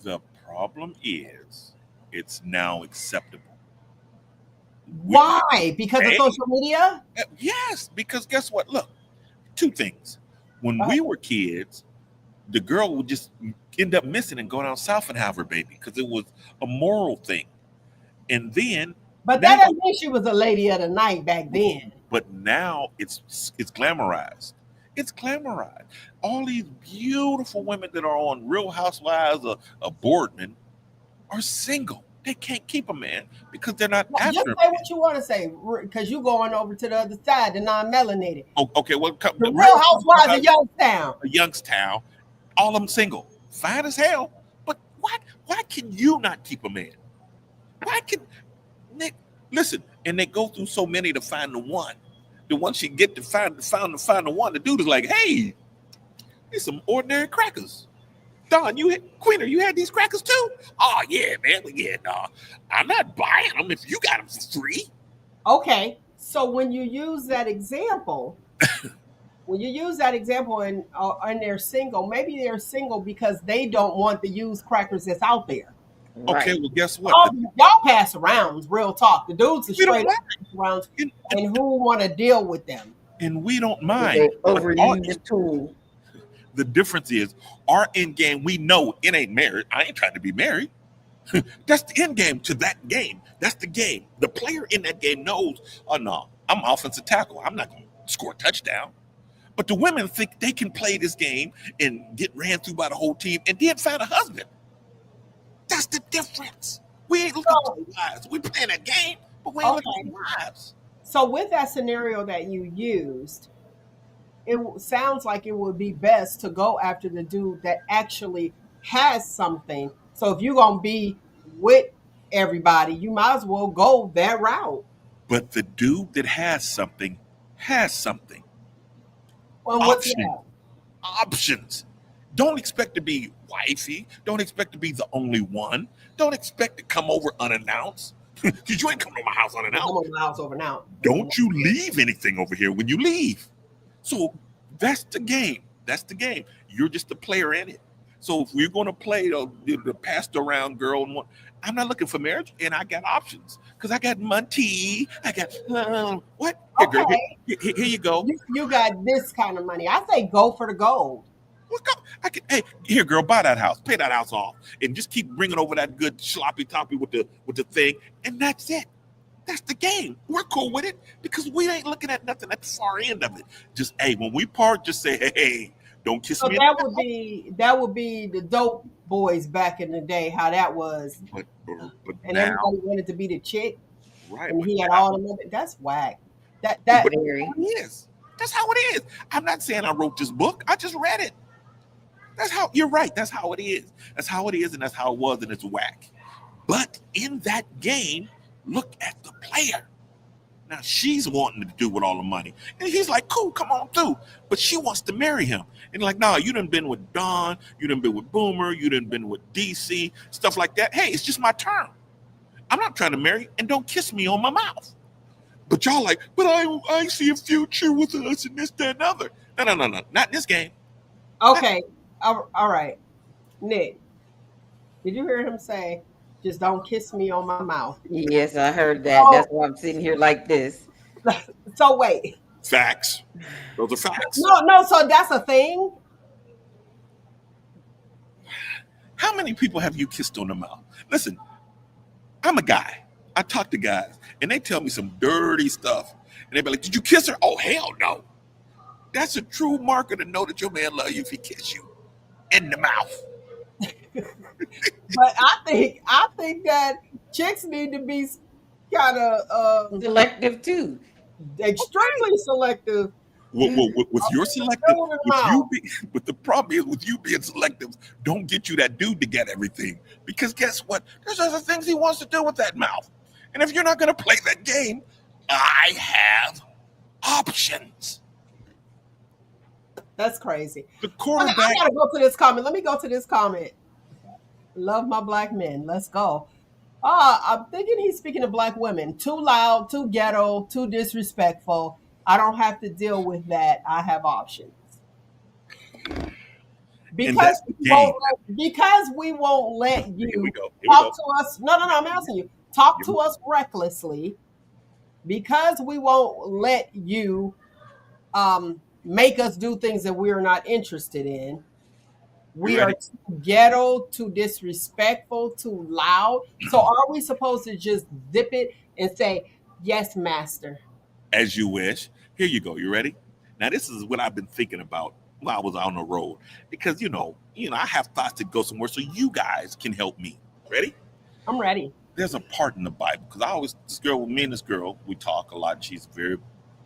The problem is it's now acceptable. Why? Because of social media? Yes, because guess what? Look, two things. When we were kids, the girl would just end up missing and go down south and have her baby because it was a moral thing. And then, but that doesn't mean she was a lady of the night back then. But now it's glamorized. It's glamorized. All these beautiful women that are on Real Housewives or Boardman are single. They can't keep a man because they're not after just say what you want to say, because you're going over to the other side, the non-melanated. Oh, okay, well, the Real Housewives of Youngstown. Youngstown, all of them single, fine as hell. But why can you not keep a man? Why can Nick? Listen, and they go through so many to find the one. The one she get to find the one. The dude is like, hey, these some ordinary crackers. Don, Queener, you had these crackers too? Oh yeah, man. Yeah, no, I'm not buying them if you got them for free. Okay, so when you use that example, and they're single, maybe they're single because they don't want the used crackers that's out there. Okay, well, guess what? Y'all pass arounds, real talk. The dudes are straight up pass arounds, and who want to deal with them? And we don't mind. Overuse tool. The difference is our end game. We know it ain't married. I ain't trying to be married. That's the end game to that game. That's the game. The player in that game knows, oh no, I'm offensive tackle. I'm not going to score a touchdown. But the women think they can play this game and get ran through by the whole team and then find a husband. That's the difference. We ain't looking for wives. We playing a game, but we ain't looking for wives. So with that scenario that you used, it sounds like it would be best to go after the dude that actually has something. So if you're going to be with everybody, you might as well go that route. But the dude that has something has something. Well, what's Option. that? Options. Don't expect to be wifey. Don't expect to be the only one. Don't expect to come over unannounced. Because you ain't coming to my house I'm unannounced. on my house over now. Don't you leave anything over here when you leave. So that's the game. That's the game. You're just a player in it. So if we're going to play the passed around girl, and one, I'm not looking for marriage, and I got options because I got money. I got what? Here, girl, here you go. You got this kind of money. I say go for the gold. Let's go. Hey, here, girl, buy that house, pay that house off, and just keep bringing over that good sloppy toppy with the thing, and that's it. That's the game. We're cool with it because we ain't looking at nothing at the far end of it. Just hey, when we part, just say hey, don't kiss So me. that would be the dope boys back in the day. How that was, But and now, everybody wanted to be the chick, right? and But he had now, all the money. That's whack. That but Very. that's how it is. That's how it is. I'm not saying I wrote this book. I just read it. That's how you're right. That's how it is. That's how it is, and that's how it was, and it's whack. But in that game, look at the player. Now she's wanting to do with all the money, and he's like, "Cool, come on through." But she wants to marry him, and like, "No, you done been with Don, you done been with Boomer, you done been with DC, stuff like that. Hey, it's just my turn. I'm not trying to marry, and don't kiss me on my mouth." But y'all like, "But I see a future with us and this, that, and other." No, not in this game. okay. All right, Nick. Did you hear him say, "Just don't kiss me on my mouth"? Yes, I heard that. Oh, That's why I'm sitting here like this. so wait. Facts. Those are facts. No. So that's a thing. How many people have you kissed on the mouth? Listen, I'm a guy. I talk to guys, and they tell me some dirty stuff. And they be like, "Did you kiss her?" Oh, hell no. That's a true marker to know that your man love you if he kiss you in the mouth. But I think that chicks need to be kind of Selective too. extremely selective. With your selective, Fill in the with you mouth. be, but the problem is with you being selective, don't get you that dude to get everything. Because guess what? There's other things he wants to do with that mouth. And if you're not going to play that game, I have options. That's crazy. The I quarterback. gotta go to this comment. Let me go to this comment. Love my black men. Let's go. I'm thinking he's speaking to black women. Too loud, too ghetto, too disrespectful. I don't have to deal with that. I have options. Because we won't let Here you we go. talk to us. No. I'm asking you. Talk to us recklessly. Because we won't let you make us do things that we are not interested in. We are too ghetto, too disrespectful, too loud. So are we supposed to just zip it and say, "Yes, master"? As you wish. Here you go. You ready? Now, this is what I've been thinking about while I was on the road. Because, you know, I have thoughts to go somewhere so you guys can help me. Ready? I'm ready. There's a part in the Bible. Because me and this girl, we talk a lot. And she's very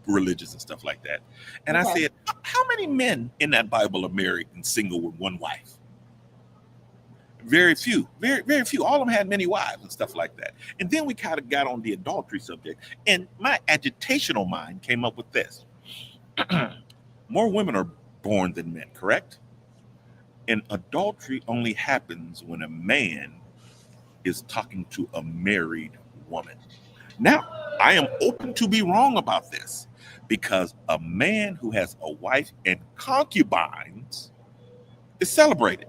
religious and stuff like that. And I said, how many men in that Bible are married and single with one wife? Very few. Very, very few. All of them had many wives and stuff like that. And then we kind of got on the adultery subject. And my agitational mind came up with this. More women are born than men, correct? And adultery only happens when a man is talking to a married woman. Now, I am open to be wrong about this because a man who has a wife and concubines is celebrated.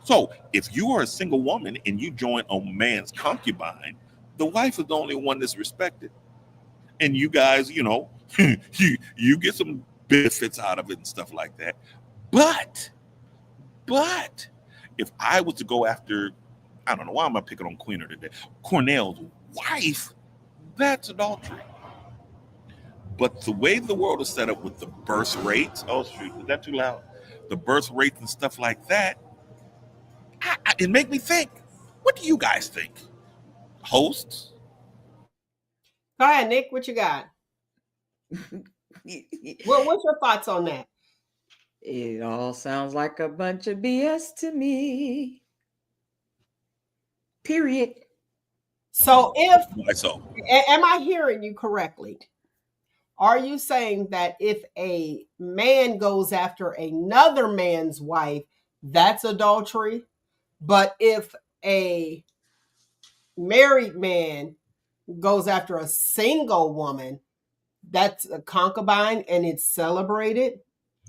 So if you are a single woman and you join a man's concubine, the wife is the only one that's respected. And you guys, you get some benefits out of it and stuff like that. But if I was to go after, I don't know, why am I picking on Queener today? Cornell's wife, that's adultery. But the way the world is set up with the birth rates, oh shoot, is that too loud? The birth rates and stuff like that, it make me think. What do you guys think? Hosts? Go ahead, Nick. What you got? Well, what's your thoughts on that? It all sounds like a bunch of BS to me. Period. So if Why so? am I hearing you correctly? Are you saying that if a man goes after another man's wife, that's adultery? But if a married man goes after a single woman, that's a concubine and it's celebrated?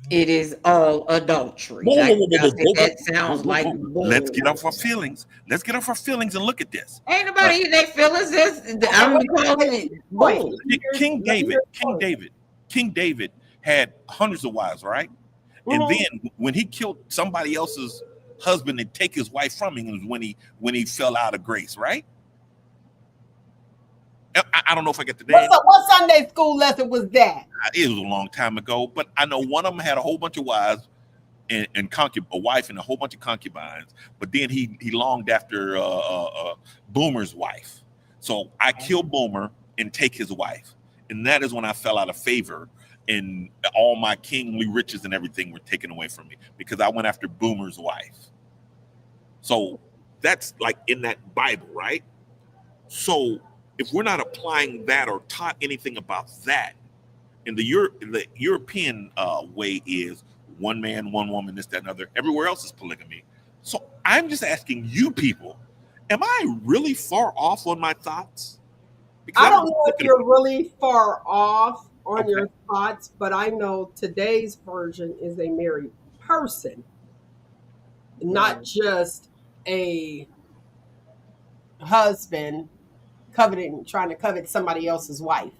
It is all adultery. That sounds like bull. Let's get off our feelings. Let's get off our feelings and look at this. Ain't nobody they feelings this. I'm calling it bull. King David had hundreds of wives, right? And then when he killed somebody else's husband and take his wife from him was when he fell out of grace, right? I don't know if I get the name. What Sunday school lesson was that? It was a long time ago, but I know one of them had a whole bunch of wives and a wife and a whole bunch of concubines. But then he longed after Boomer's wife. So I kill Boomer and take his wife, and that is when I fell out of favor, and all my kingly riches and everything were taken away from me because I went after Boomer's wife. So that's like in that Bible, right? So if we're not applying that or taught anything about that, and the European way is one man, one woman, this, that, and other. Everywhere else is polygamy. So I'm just asking you people, am I really far off on my thoughts? Because I don't know if you're really far off on your thoughts, but I know today's version is a married person, not just a husband trying to covet somebody else's wife.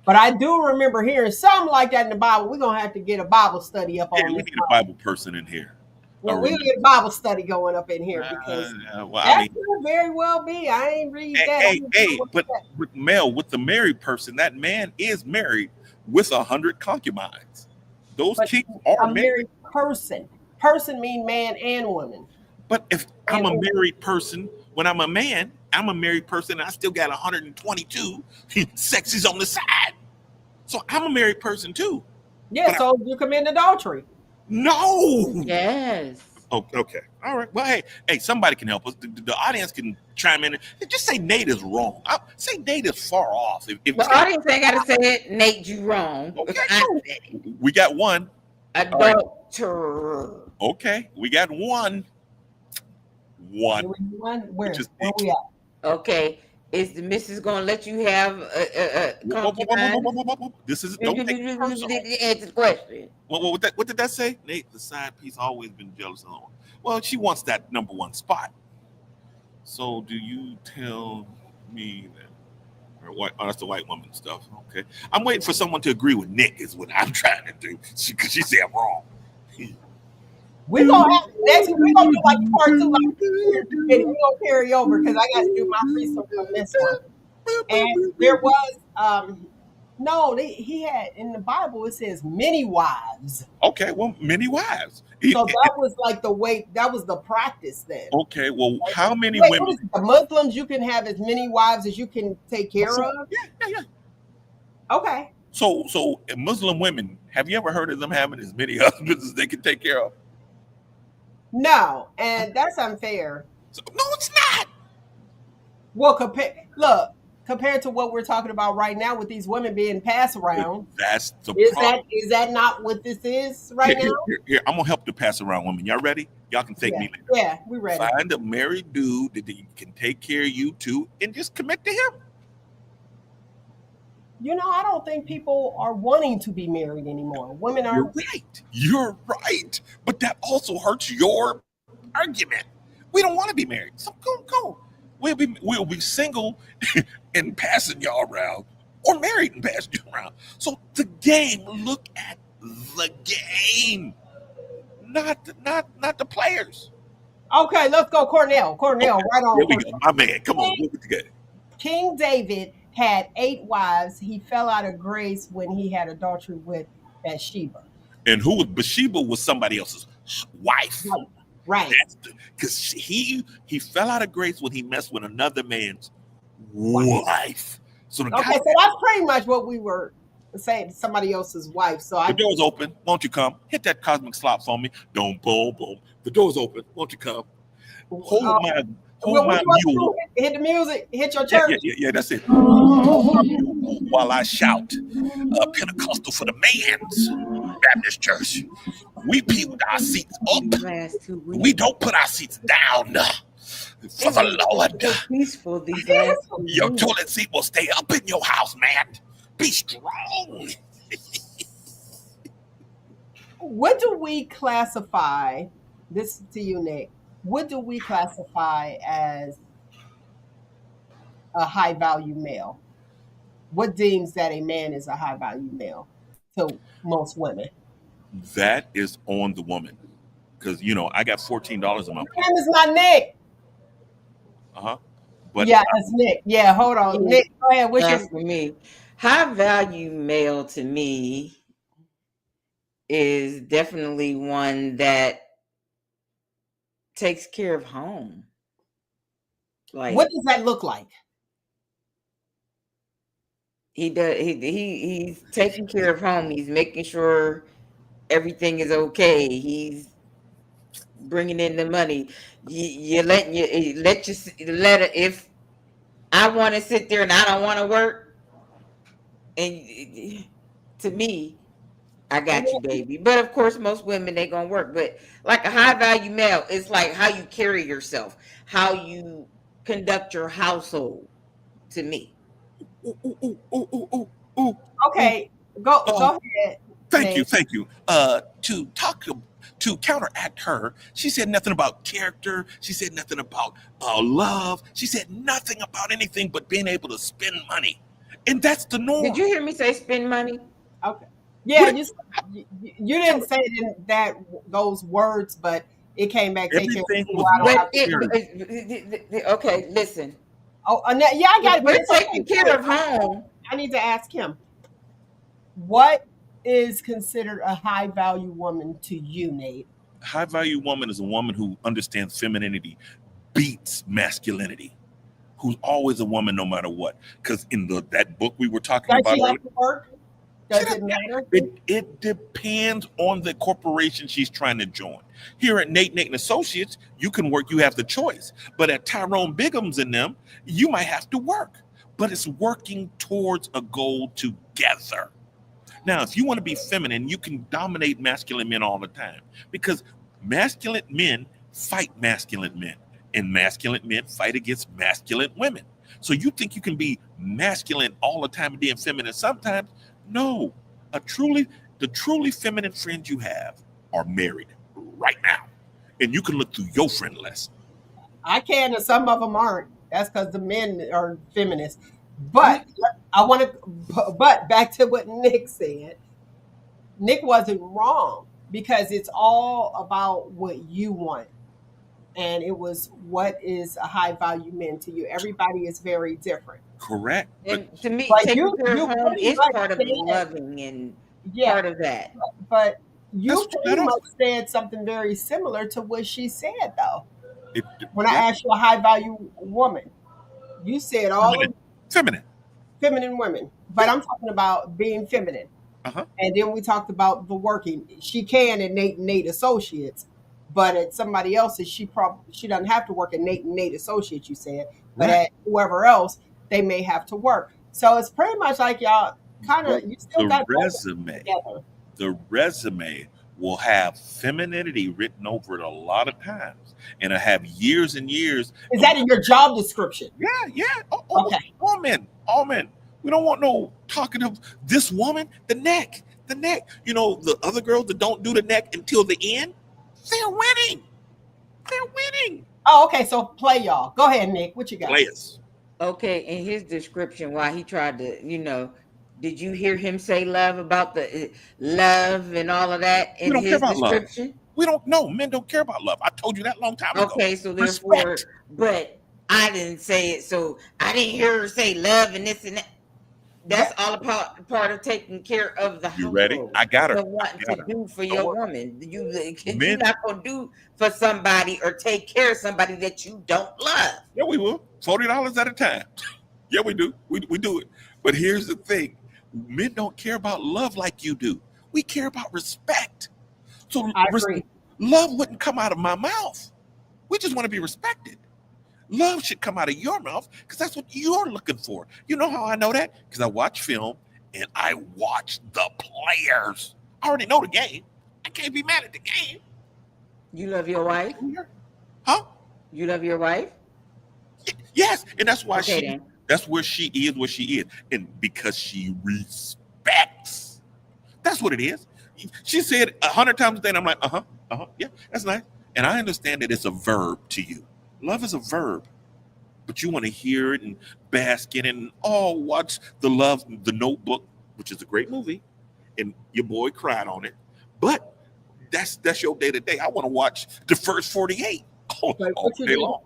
But I do remember hearing something like that in the Bible. We're gonna have to get a Bible study up on this. We need a Bible person in here. Well, we'll get a Bible study going up in here because that could very well be. I ain't read that. But with Mel, with the married person, that man is married with 100 concubines. Those kings are married person. Person mean man and woman. But if I'm a married person, when I'm a man, I'm a married person, and I still got 122 sexes on the side. So I'm a married person too. Yeah, so you commit adultery. No. Yes. Oh, okay. All right. Well, hey, somebody can help us. The audience can chime in. Just say Nate is wrong. Say Nate is far off. If the audience ain't got to say it, Nate, you wrong. Okay. We got one. Adulterer. Okay. We got one. Where we at? Okay. Is the missus going to let you have a concubine? This is don't take it personal. Answer the question. What did that say? Nate, the side piece always been jealous of her. Well, she wants that number one spot. So do you tell me that? Oh, that's the white woman stuff. Okay. I'm waiting for someone to agree with Nick is what I'm trying to do. Because she said I'm wrong. We're gonna do like part two, like and we're gonna carry over because I got to do my research on this one. And there was he had in the Bible it says many wives. Okay, well, many wives. So that was like that was the practice then. Okay, well, how many women? What is it, the Muslims, you can have as many wives as you can take care of. Yeah. Okay. So Muslim women, have you ever heard of them having as many husbands as they can take care of? No, and that's unfair. No, it's not. Well, compared to what we're talking about right now with these women being passed around, that's the problem. Is that not what this is right now? Here, I'm gonna help the pass around women. Y'all ready? Y'all can take me later. Yeah, we ready. Find a married dude that can take care of you too, and just commit to him. I don't think people are wanting to be married anymore. Women are. You're right. But that also hurts your argument. We don't want to be married. So go. We'll be single and passing y'all around, or married and passing you around. So the game. Look at the game. not the players. Okay, let's go, Cornell. Cornell, Okay, right there on. we go. My man, come on, what we together. King David had 8 wives. He fell out of grace when he had adultery with Bathsheba. And who was Bathsheba was somebody else's wife. Right. Right. Because he fell out of grace when he messed with another man's Wife. wife. So the Okay, guy, so that's pretty much what we were saying, somebody else's wife. So the I door's open. Won't you come? Hit that cosmic slop for me. Don't boom boom. The door's open. Won't you come? Hold well, my what you want to mule. do? Hit the music, hit your Yeah, church. yeah, that's it. Hold my mule while I shout. Pentecostal for the man's Baptist church. We peeled our seats up. These last 2 weeks. We don't put our seats down for the Lord. So peaceful these last 2 Your weeks. toilet seat will stay up in your house, man. Be strong. What do we classify? This to you, Nick. What do we classify as a high value male? What deems that a man is a high value male to most women? That is on the woman. Because, I got $14 in my His name is not Nick. But yeah, it's Nick. Yeah, hold on. Nick, go ahead. What's your That's for me. High value male to me is definitely one that takes care of home. Like what does that look like? he does, he's taking care of home. He's making sure everything is okay. He's bringing in the money. You let it. If I want to sit there and I don't want to work, and to me, I got you, baby. But of course, most women they gonna work. But like a high value male, it's like how you carry yourself, how you conduct your household. To me, ooh. Okay, go ahead. Thank Nick. you. To counteract her, she said nothing about character. She said nothing about love. She said nothing about anything but being able to spend money, and that's the norm. did you hear me say spend money? Okay. Yeah, What- you didn't say it in those words, but it came back. Take care of Everything me was while I don't right have here. But okay, listen. Oh, yeah, I got it. We're But it's okay. taking care of home. I need to ask him. What is considered a high value woman to you, Nate? High value woman is a woman who understands femininity, beats masculinity, who's always a woman no matter what. Because in that book we were talking Does about she earlier, have to work? Does it matter? it depends on the corporation she's trying to join. Here at Nate and Associates, you can work, you have the choice. But at Tyrone Biggums and them, you might have to work. But it's working towards a goal together. Now, if you want to be feminine, you can dominate masculine men all the time because masculine men fight masculine men and masculine men fight against masculine women. So you think you can be masculine all the time and being feminine sometimes? No. The truly feminine friends you have are married right now. And you can look through your friend list. I can, and some of them aren't. That's because the men are feminists. But I want to. But back to what Nick said. Nick wasn't wrong because it's all about what you want, and it was what is a high value man to you. Everybody is very different. Correct. And to me, But taking you care of home pretty is much part of said, loving and yeah, part of that. but you That's what you pretty got much said something very similar to what she said, though. When I Yeah, asked you a high value woman, you said all of feminine. feminine women, but I'm talking about being feminine. Uh-huh. And then we talked about the working. She can at Nate Associates, but at somebody else's, she doesn't have to work at Nate Associates. You said, but Right. at whoever else, they may have to work. So it's pretty much like y'all kind of you still The got both resume. together. The resume will have femininity written over it a lot of times, and I have years and years. Is that in your job description? Yeah. Okay. All men. We don't want no talking of this woman. The neck. The other girls that don't do the neck until the end, they're winning. Oh, okay. So play y'all. Go ahead, Nick. What you got? Players. Okay, in his description, why he tried to, did you hear him say love about the love and all of that in We don't care his about love. description? We don't know. Men don't care about love. I told you that a long time ago. Okay, so therefore, Respect. but I didn't say it, so I didn't hear her say love and this and that. That's all part of taking care of the You ready? household. I got her. So what to do for Don't your worry. woman? You're Men, not gonna do for somebody or take care of somebody that you don't love. yeah, we will. $40 at a time. Yeah, we do. We do it. But here's the thing. Men don't care about love like you do. We care about respect. So I agree. love wouldn't come out of my mouth. We just want to be respected. Love should come out of your mouth because that's what you're looking for. You know how I know that? Because I watch film and I watch the players. I already know the game. I can't be mad at the game. You love your wife? Huh? You love your wife? Yes, and that's why Okay, then. that's where she is where she is. And because she respects. That's what it is. She said 100 times a day, and I'm like, yeah, that's nice. And I understand that it's a verb to you. Love is a verb. But you want to hear it and bask in it and watch the Notebook, which is a great movie, and your boy cried on it. But that's your day to day. I want to watch the first 48 all day long.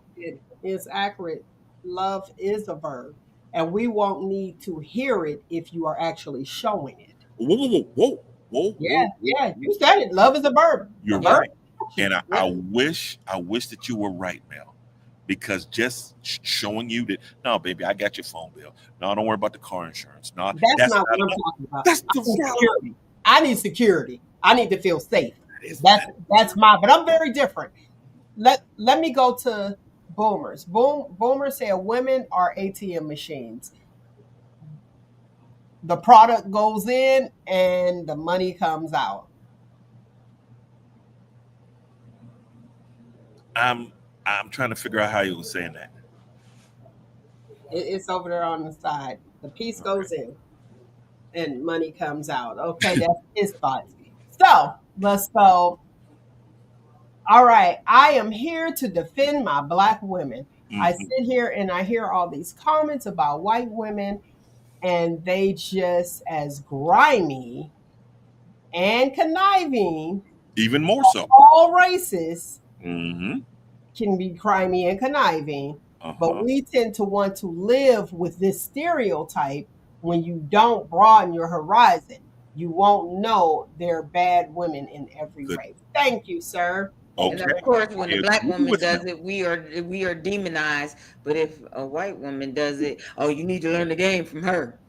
Is accurate. Love is a verb, and we won't need to hear it if you are actually showing it. Whoa. Yeah. You said it. Love is a verb. You're right. And I wish that you were right, Mel, because just showing you that, no, baby, I got your phone bill. No, don't worry about the car insurance. No, that's not what I'm talking about. That's the security. I need security. I need to feel safe. That's but I'm very different. Let me go to boomers. Boomers say women are ATM machines. The product goes in and the money comes out. I'm trying to figure out how you were saying that. It's over there on the side. The piece goes in and money comes out. Okay, that's his thoughts. So let's go. All right, I am here to defend my Black women. Mm-hmm. I sit here and I hear all these comments about white women, and they just as grimy and conniving. Even more so. All races Mm-hmm. can be grimy and conniving, Uh-huh. but we tend to want to live with this stereotype. When you don't broaden your horizon, you won't know there are bad women in every race. Thank you, sir. Okay. And of course, when the Black woman does it, we are demonized. But if a white woman does it, you need to learn the game from her.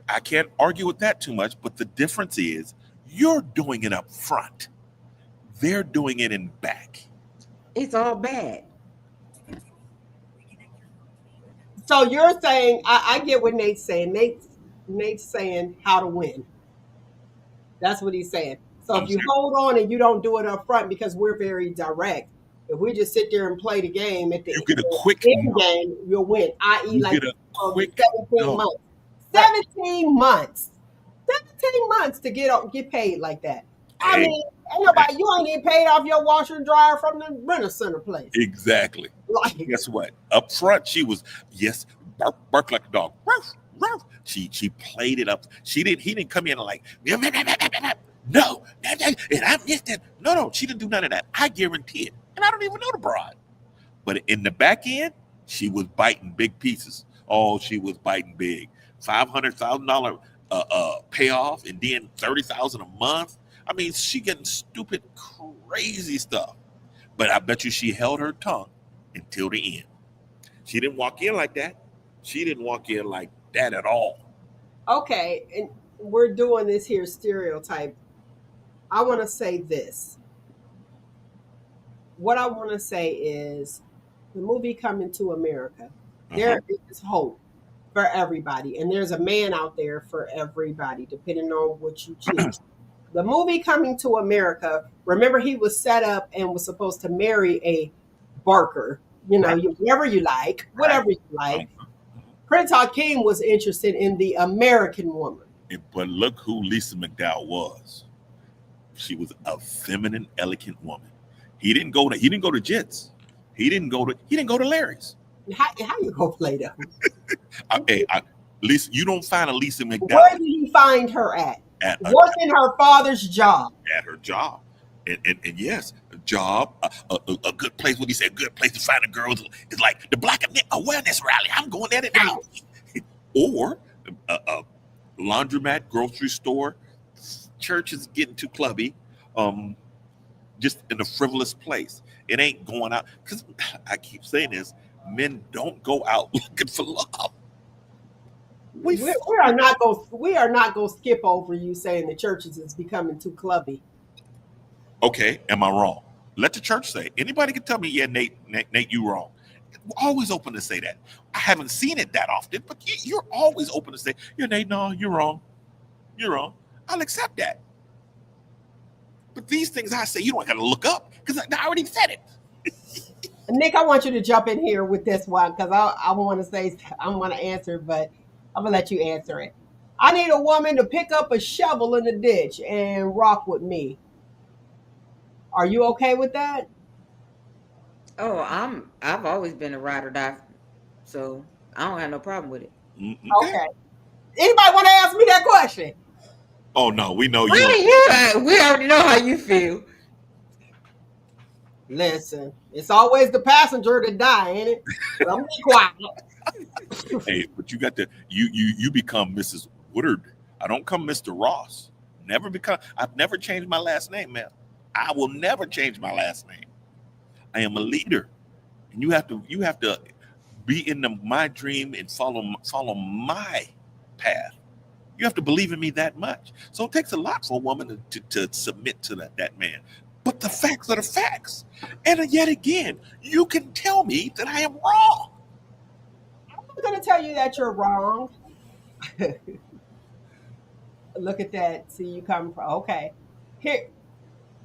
I can't argue with that too much, but the difference is you're doing it up front. They're doing it in back. It's all bad. So you're saying, I get what Nate's saying. Nate's saying how to win. That's what he's saying. So if you hold on and you don't do it up front, because we're very direct, if we just sit there and play the game at the You get a quick end game, you'll win. I.e., You like get a quick 17 months. 17 months. 17 months to get paid like that. I mean, ain't nobody, you ain't getting paid off your washer and dryer from the renter center place. Exactly. Like, Guess what? Up front, she was, yes, bark like a dog. Ruff, ruff. She played it up. He didn't come in like, no, and I missed it. No, she didn't do none of that. I guarantee it. And I don't even know the broad. But in the back end, she was biting big pieces. Oh, she was biting big. $500,000 payoff, and then $30,000 a month. I mean, she getting stupid, crazy stuff. But I bet you she held her tongue until the end. She didn't walk in like that. She didn't walk in like that at all. okay, and we're doing this here stereotype. I want to say this. What I want to say is the movie Coming to America, there is hope for everybody. And there's a man out there for everybody, depending on what you choose. The movie Coming to America, remember he was set up and was supposed to marry a Barker, whatever you like. Prince Hakeem was interested in the American woman. But look who Lisa McDowell was. She was a feminine, elegant woman. He didn't go to Jits. He didn't go to Larry's. How you gonna play them? Lisa, you don't find a Lisa McDowell. Where did he find her at? Working her father's job. At her job. And yes, a job, a good place. What he said, a good place to find a girl is like the Black Awareness Rally. I'm going there tonight. Or a laundromat, grocery store, church is getting too clubby. Just in a frivolous place. It ain't going out because I keep saying this: men don't go out looking for love. We are not going to skip over you saying the churches is becoming too clubby. Okay, am I wrong? Let the church say. Anybody can tell me, yeah, Nate, you wrong. We're always open to say that. I haven't seen it that often, but you're always open to say, yeah, Nate, no, you're wrong. You're wrong. I'll accept that. But these things I say, you don't got to look up because I already said it. Nick, I want you to jump in here with this one because I want to say I want to answer, but I'm gonna let you answer it. I need a woman to pick up a shovel in the ditch and rock with me. Are you okay with that? Oh, I've always been a ride or die, so I don't have no problem with it. Okay. Okay. Anybody want to ask me that question? Oh no, we know you. We already know how you feel. Listen, it's always the passenger that die, ain't it? So I'm be quiet. Hey, but you got to you become Mrs. Woodard. I don't come Mr. Ross. Never become. I've never changed my last name, man. I will never change my last name. I am a leader, and you have to be in my dream and follow my path. You have to believe in me that much. So it takes a lot for a woman to submit to that man. But the facts are the facts. And yet again, you can tell me that I am wrong. I'm going to tell you that you're wrong. Look at that. See you come from. Okay. Here,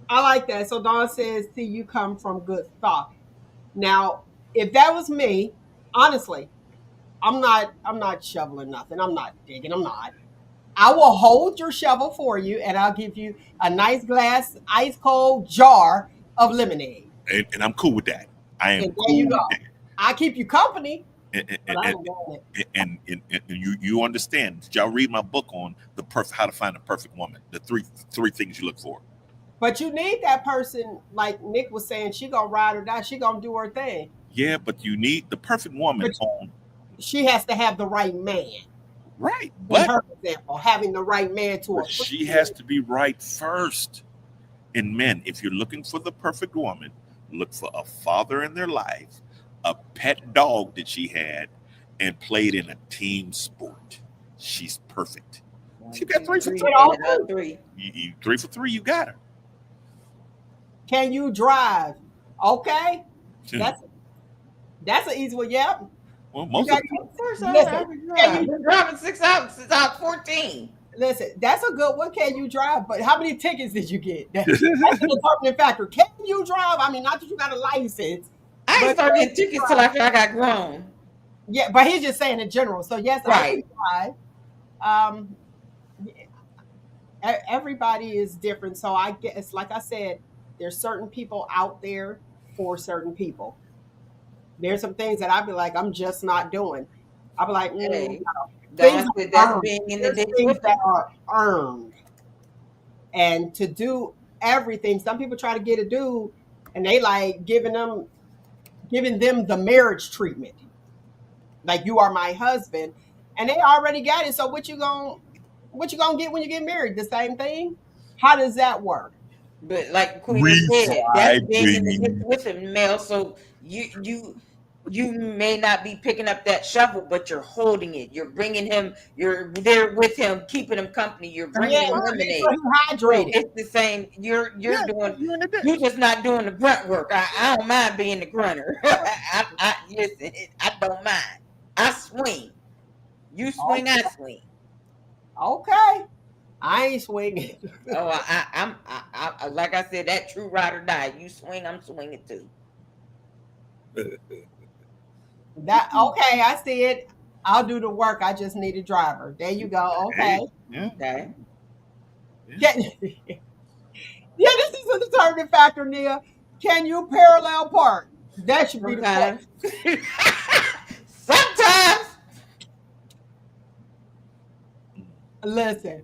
I like that. So Dawn says, see you come from good thought. Now, if that was me, honestly, I'm not shoveling nothing. I'm not digging. I'm not. I will hold your shovel for you and I'll give you a nice glass, ice cold jar of lemonade. And I'm cool with that. I am And there cool you go. with I keep you company, that. but I don't want it. And you understand. Did y'all read my book on how to find a perfect woman? The three things you look for. But you need that person, like Nick was saying, she gonna ride or die, she gonna do her thing. Yeah, but you need the perfect woman on. She has to have the right man. Right, In but her example, having the right man to her. she has to be right first. And men, if you're looking for the perfect woman, look for a father in their life, a pet dog that she had, and played in a team sport. She's perfect. She got 3 for 3. Three. You 3 for 3. You got her. Can you drive? Okay, that's an easy one. Yep. Well, You most got of the Of course, Listen, I've been driving since I was 14. listen. That's a good one. Can you drive? But how many tickets did you get? That's the determining factor. Can you drive? I mean, not that you got a license. I ain't But started getting tickets till after I got grown. yeah, but he's just saying in general. So yes, I can drive. Um, everybody is different. So I guess, like I said, there's certain people out there for certain people. There's some things that I'd be like, I'm just not doing. I'd be like, Hey, things Dawn said are that's earned. being in the There's ditch things with that them. are earned. And to do everything, some people try to get a dude and they like giving them the marriage treatment. Like you are my husband. And they already got it. So what you gonna get when you get married? The same thing? How does that work? But like Queen has said, that's being in the ditch refining. with him, Mel. So you may not be picking up that shovel, but you're holding it. You're bringing him. You're there with him, keeping him company. You're bringing Yeah, him make lemonade. sure he's So hydrated. it's the same. You're Yeah, doing. you're in the ditch. You're just not doing the grunt work. I don't mind being the grunter. Listen, I don't mind. I swing. You swing. I swing. Okay. I ain't swinging. Oh, I like I said, that true ride or die. You swing, I'm swinging too. That okay, I see it. I'll do the work. I just need a driver. There you go. Okay. Hey, yeah, Okay. Yeah, yeah, this is a determining factor, Nia. Can you parallel park? That should be the question. Sometimes. Sometimes. Listen,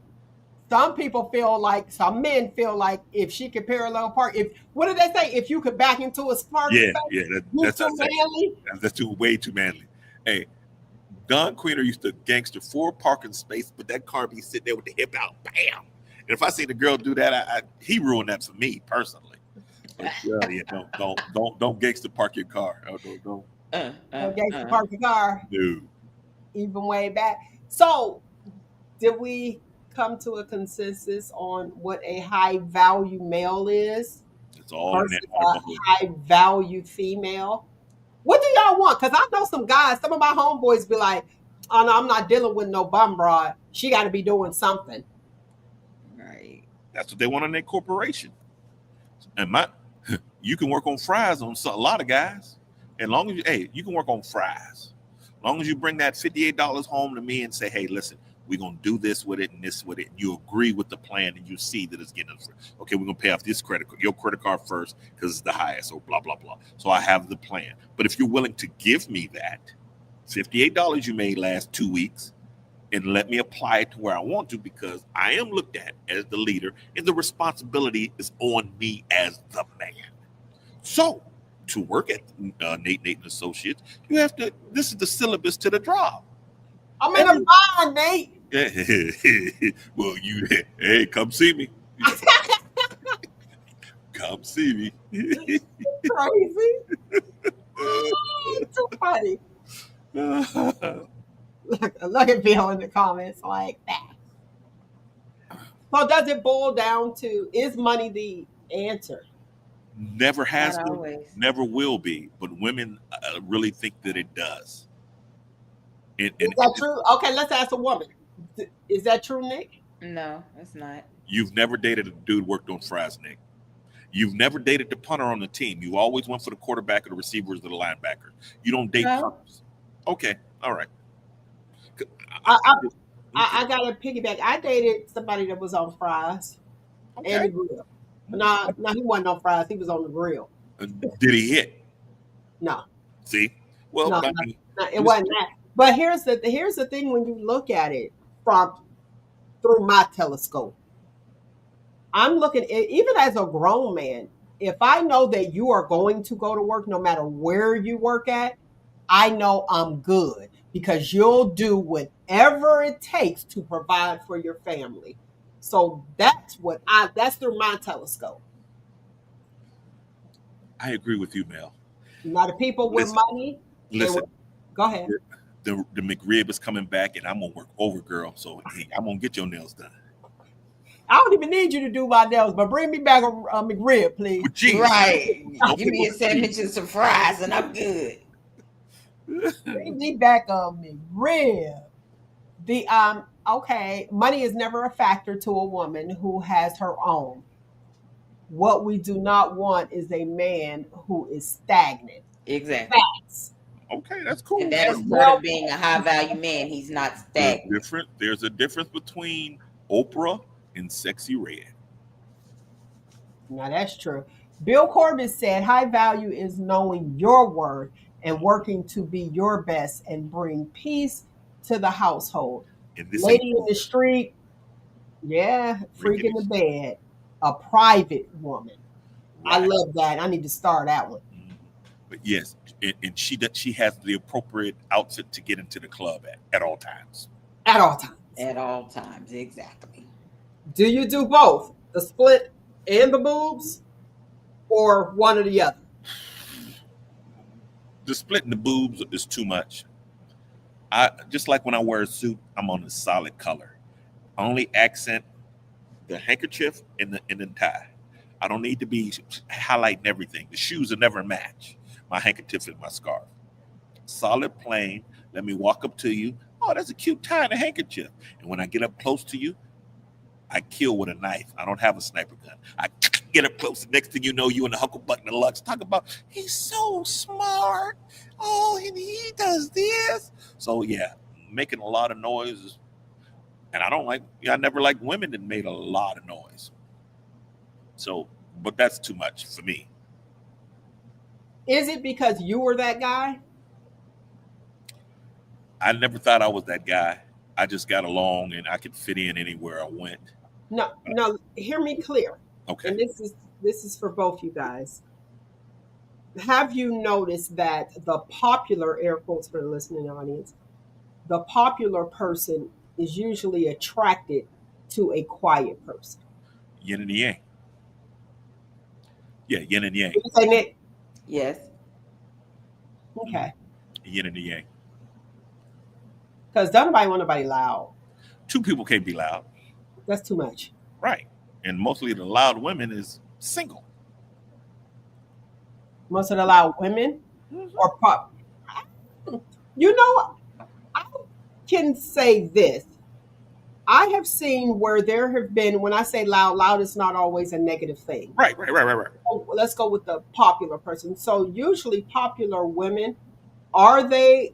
some people feel like, some men feel like if she could parallel park, if, what did they say? If you could back into a parking Yeah, space, yeah, you that's too manly. that's too way too manly. Hey, Don Queener used to gangster 4 parking space, but that car be sitting there with the hip out, bam. And if I see the girl do that, he ruined that for me personally. But yeah, don't gangster park your car. Oh, don't Okay, to park the car, do. even way back. So, did we come to a consensus on what a high value male is It's all in versus that a neighborhood. high value female? What do y'all want? Because I know some guys, some of my homeboys be like, oh no, I'm not dealing with no bum broad. She got to be doing something. Right. That's what they want in their corporation. And you can work on fries on a lot of guys. As long as you can work on fries. As long as you bring that $58 home to me and say, hey, listen, we're gonna do this with it and this with it. And you agree with the plan and you see that it's getting us. Okay, we're gonna pay off your credit card first because it's the highest. So blah blah blah. So I have the plan. But if you're willing to give me that $58 you made last 2 weeks and let me apply it to where I want to, because I am looked at as the leader and the responsibility is on me as the man. So to work at Nate and Associates, you have to. This is the syllabus to the job. I'm in a bind, Nate. Well, hey, come see me. Come see me. Crazy. Too funny. Look at Bill in the comments like that. So does it boil down to, is money the answer? Never has Not been, always. never will be, but women really think that it does. Is that true? Okay, let's ask a woman. Is that true, Nick? No, it's not. You've never dated a dude worked on fries, Nick. You've never dated the punter on the team. You always went for the quarterback or the receivers or the linebacker. You don't date punters. Okay, all right. I got to piggyback. I dated somebody that was on fries and the grill. No, he wasn't on fries. He was on the grill. Did he hit? No. See? Well, No, it wasn't that. But here's the thing when you look at it through my telescope. I'm looking at, even as a grown man, if I know that you are going to go to work no matter where you work at, I know I'm good because you'll do whatever it takes to provide for your family. So that's through my telescope. I agree with you, Mel. Now the people with money, listen. Go ahead. The McRib is coming back, and I'm gonna work over, girl. So hey, I'm gonna get your nails done. I don't even need you to do my nails, but bring me back a McRib, please. Right. Give me a sandwich and some fries, and I'm good. Bring me back a McRib. Okay, money is never a factor to a woman who has her own. What we do not want is a man who is stagnant. Exactly. Facts. Okay, that's cool. And that is part of being a high value man. He's not stagnant. There's a difference between Oprah and Sexy Red. Now that's true. Bill Corbett said high value is knowing your worth and working to be your best and bring peace to the household. Lady in the street, freak in the bed, a private woman. Right. I love that. I need to start that one. But yes, and she has the appropriate outfit to get into the club at all times. At all times. At all times, exactly. Do you do both, the split and the boobs, or one or the other? The split and the boobs is too much. I just like when I wear a suit, I'm on a solid color. I only accent the handkerchief and the tie. I don't need to be highlighting everything. The shoes will never match my handkerchief and my scarf. Solid, plain. Let me walk up to you. Oh, that's a cute tie and a handkerchief. And when I get up close to you, I kill with a knife. I don't have a sniper gun. I get up close. The next thing you know, you and the Hucklebuck Deluxe talk about, he's so smart. Oh, and he does this. So yeah, making a lot of noise. And I never liked women that made a lot of noise. So, but that's too much for me. Is it because you were that guy? I never thought I was that guy. I just got along and I could fit in anywhere I went. No, hear me clear. Okay. And this is for both you guys. Have you noticed that the popular, air quotes for the listening audience, the popular person is usually attracted to a quiet person? Yin and yang. Yeah, yin and yang. What you say, Nick? Yes. Okay. Yin and yang. Because don't nobody want nobody loud. Two people can't be loud. That's too much. Right. And mostly the loud women is single. Most of the loud women Mhm. or pop. You know, I can say this. I have seen where there have been, when I say loud, loud is not always a negative thing. Right. Oh, let's go with the popular person. So usually popular women, are they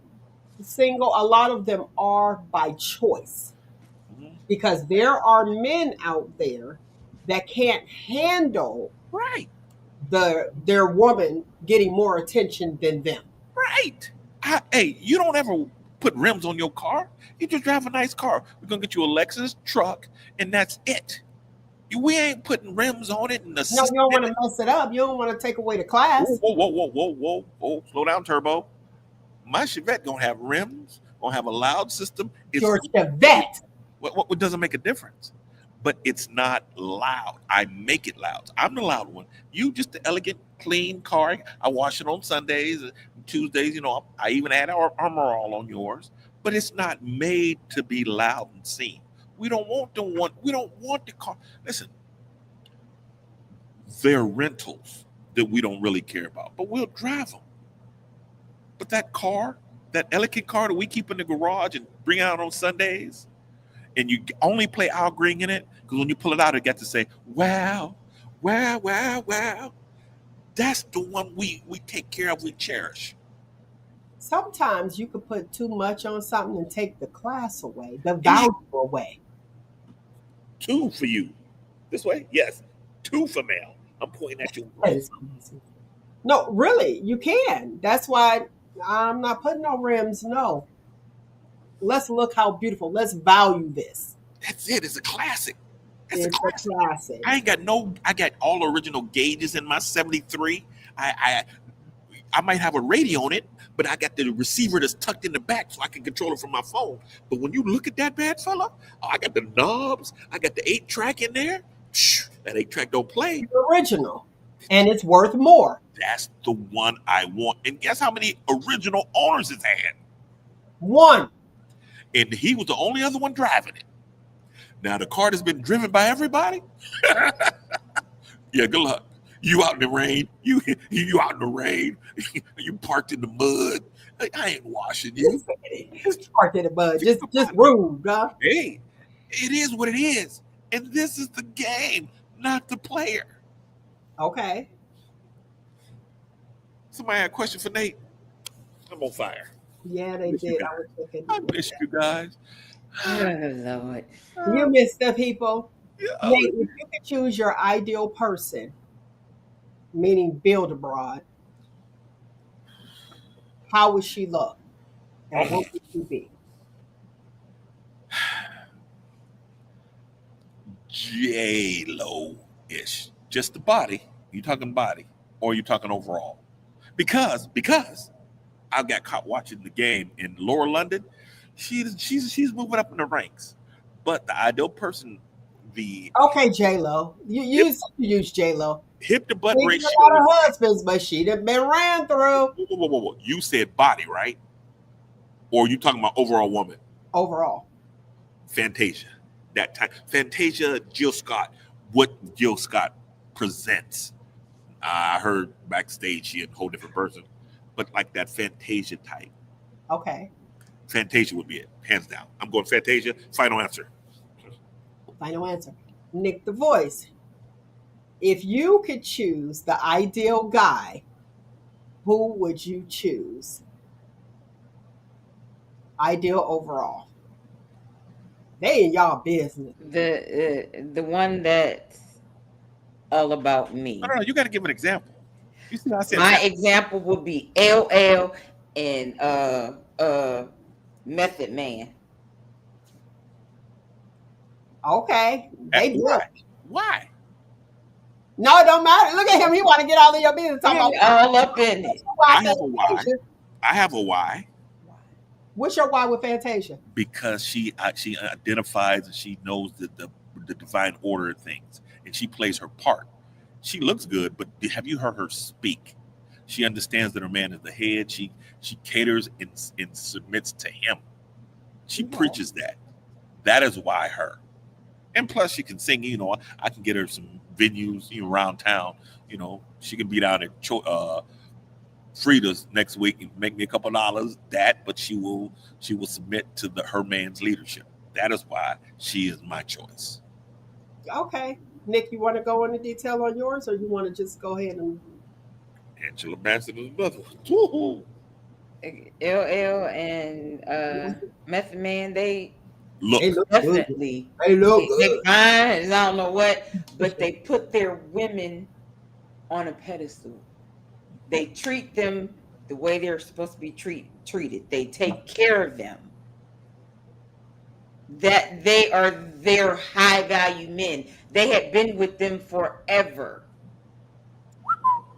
single? A lot of them are by choice Mhm. because there are men out there that can't handle Right. their woman getting more attention than them. Right. Hey, you don't ever put rims on your car. You just drive a nice car. We're gonna get you a Lexus truck, and that's it. We ain't putting rims on it and No, assist you don't in want to it. mess it up. You don't want to take away the Whoa, class. whoa, whoa, whoa, whoa, whoa, whoa. Slow down, turbo. My Chevette gonna have rims, gonna have a loud system. It's Your Chevette. what doesn't make a difference. But it's not loud. I make it loud. I'm the loud one. You just the elegant, clean car. I wash it on Sundays, Tuesdays. You know, I even add our armor all on yours. But it's not made to be loud and seen. We don't want the one. We don't want the car. Listen, they're rentals that we don't really care about, but we'll drive them. But that car, that elegant car that we keep in the garage and bring out on Sundays, and you only play Al Green in it because when you pull it out, it got to say, wow, wow, wow, wow. That's the one we take care of, we cherish. Sometimes you could put too much on something and take the class away, the value away. Two for you. This way? Yes. Two for male. I'm pointing at you. That is amazing. No, really, you can. That's why I'm not putting no rims. No. Let's look how beautiful. Let's value this. That's it. It's a classic. It's a It's a classic. classic. I got all original gauges in my 73. I might have a radio on it, but I got the receiver that's tucked in the back so I can control it from my phone. But when you look at that bad fella, oh, I got the knobs, I got the 8-track in there. That 8-track don't play. The original. And it's worth more. That's the one I want. And guess how many original owners it's had? One. And he was the only other one driving it. Now the car has been driven by everybody. Yeah, good luck. You out in the rain. You out in the rain. You parked in the mud. I ain't washing you. Just parked in the mud. Just rude, huh? Hey, it is what it is. And this is the game, not the player. Okay. Somebody had a question for Nate. I'm on fire. Yeah, they Miss you did. guys. I was looking. I miss you guys. Oh, Lord. You missed the people. Yeah. Nate, if you could choose your ideal person, meaning build abroad, how would she look? And what would she be? J-Lo-ish. Just the body. You talking body or you talking overall? Because I got caught watching the game in Lower London. She's moving up in the ranks. But the ideal person, the Okay, J-Lo. You use J-Lo. hip to butt She ratio. got a lot of husbands, but she'd have been ran through Whoa. You said body, right? Or you talking about overall woman? overall. Fantasia. That time. Fantasia, Jill Scott. What Jill Scott presents. I heard backstage she a whole different person. But like that Fantasia type. Okay. Fantasia would be it. Hands down. I'm going Fantasia. Final answer. Final answer. Nick the Voice. If you could choose the ideal guy, who would you choose? Ideal overall. They in y'all business. The one that's all about me. No, you got to give an example. You see how I said My example would be LL and Method Man. Okay, they do. Why? Why? No, it don't matter. Look at him. He want to get all in your business. Talking about All up in it. why I have a why. Fantasia. I have a why What's your why with Fantasia? because she identifies and she knows the divine order of things, and she plays her part. She looks good, but have you heard her speak? She understands that her man is the head. She caters and submits to him. She preaches that. That is why her. And plus, she can sing. You know, I can get her some venues, you know, around town. You know, she can be down at Frida's next week and make me a couple dollars. But she will submit to her man's leadership. That is why she is my choice. Okay, Nick, you want to go into detail on yours, or you want to just go ahead and? Angela Bassett's mother. Woo-hoo. LL and Method Man, they Look, They look definitely good. They look they good. fine, I don't know what, but they put their women on a pedestal. They treat them the way they're supposed to be treated. They take care of them. That they are their high value men. They had been with them forever.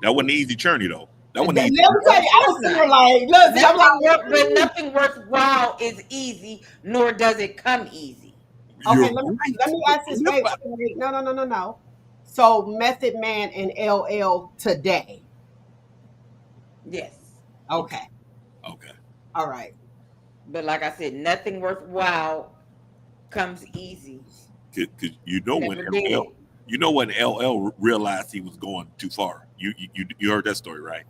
that wasn't an easy journey though. That Let wasn't me easy. tell you, I was sitting there like, listen, I'm like, But nothing worthwhile is easy, nor does it come easy. okay, You're let right. me ask this. Wait, no. So Method Man and LL today. Yes. Okay. Okay. All right. But like I said, nothing worthwhile comes easy. Because you know when Never did. LL realized he was going too far. You heard that story, right?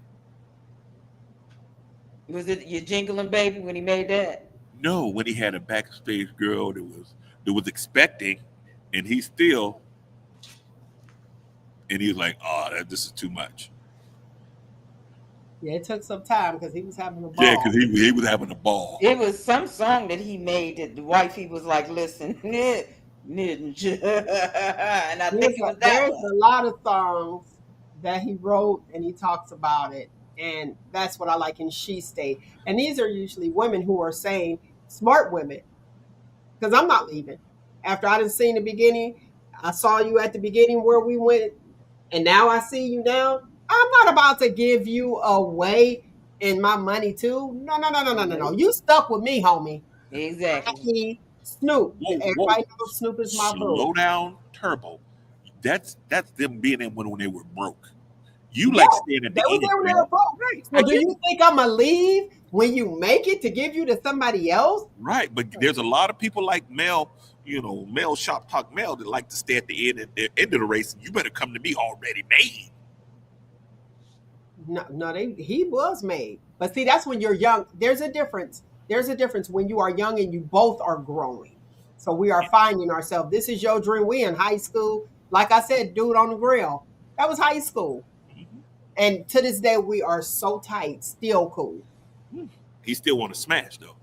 Was it your jingling baby when he made that? No, when he had a backstage girl that was expecting, and he still, and he was like, "Oh, this is too much." Yeah, it took some time because he was having a ball. Yeah, because he was having a ball. It was some song that he made that the wifey was like, listen, ninja. And I think it was that There's one. a lot of songs that he wrote and he talks about it. And that's what I like in She State. And these are usually women who are saying, smart women, because I'm not leaving. After I didn't see the beginning, I saw you at the beginning where we went, and now I see you now. I'm not about to give you away and my money too. No. You stuck with me, homie. Exactly. Snoop. Whoa, Everybody knows Snoop is my boo. slow down, Turbo. That's them being in when they were broke. You like staying at the They was end. there when they were broke. So do you think I'm gonna leave when you make it to give you to somebody else? Right, but there's a lot of people like Mel, Mel Shop Talk Mel that like to stay at the end of the race. You better come to me already made. No, he was made. But see, that's when you're young. There's a difference. There's a difference when you are young and you both are growing. So we are finding ourselves. This is your dream. We in high school. Like I said, dude on the grill. That was high school. And to this day, we are so tight, still cool. He still want to smash though.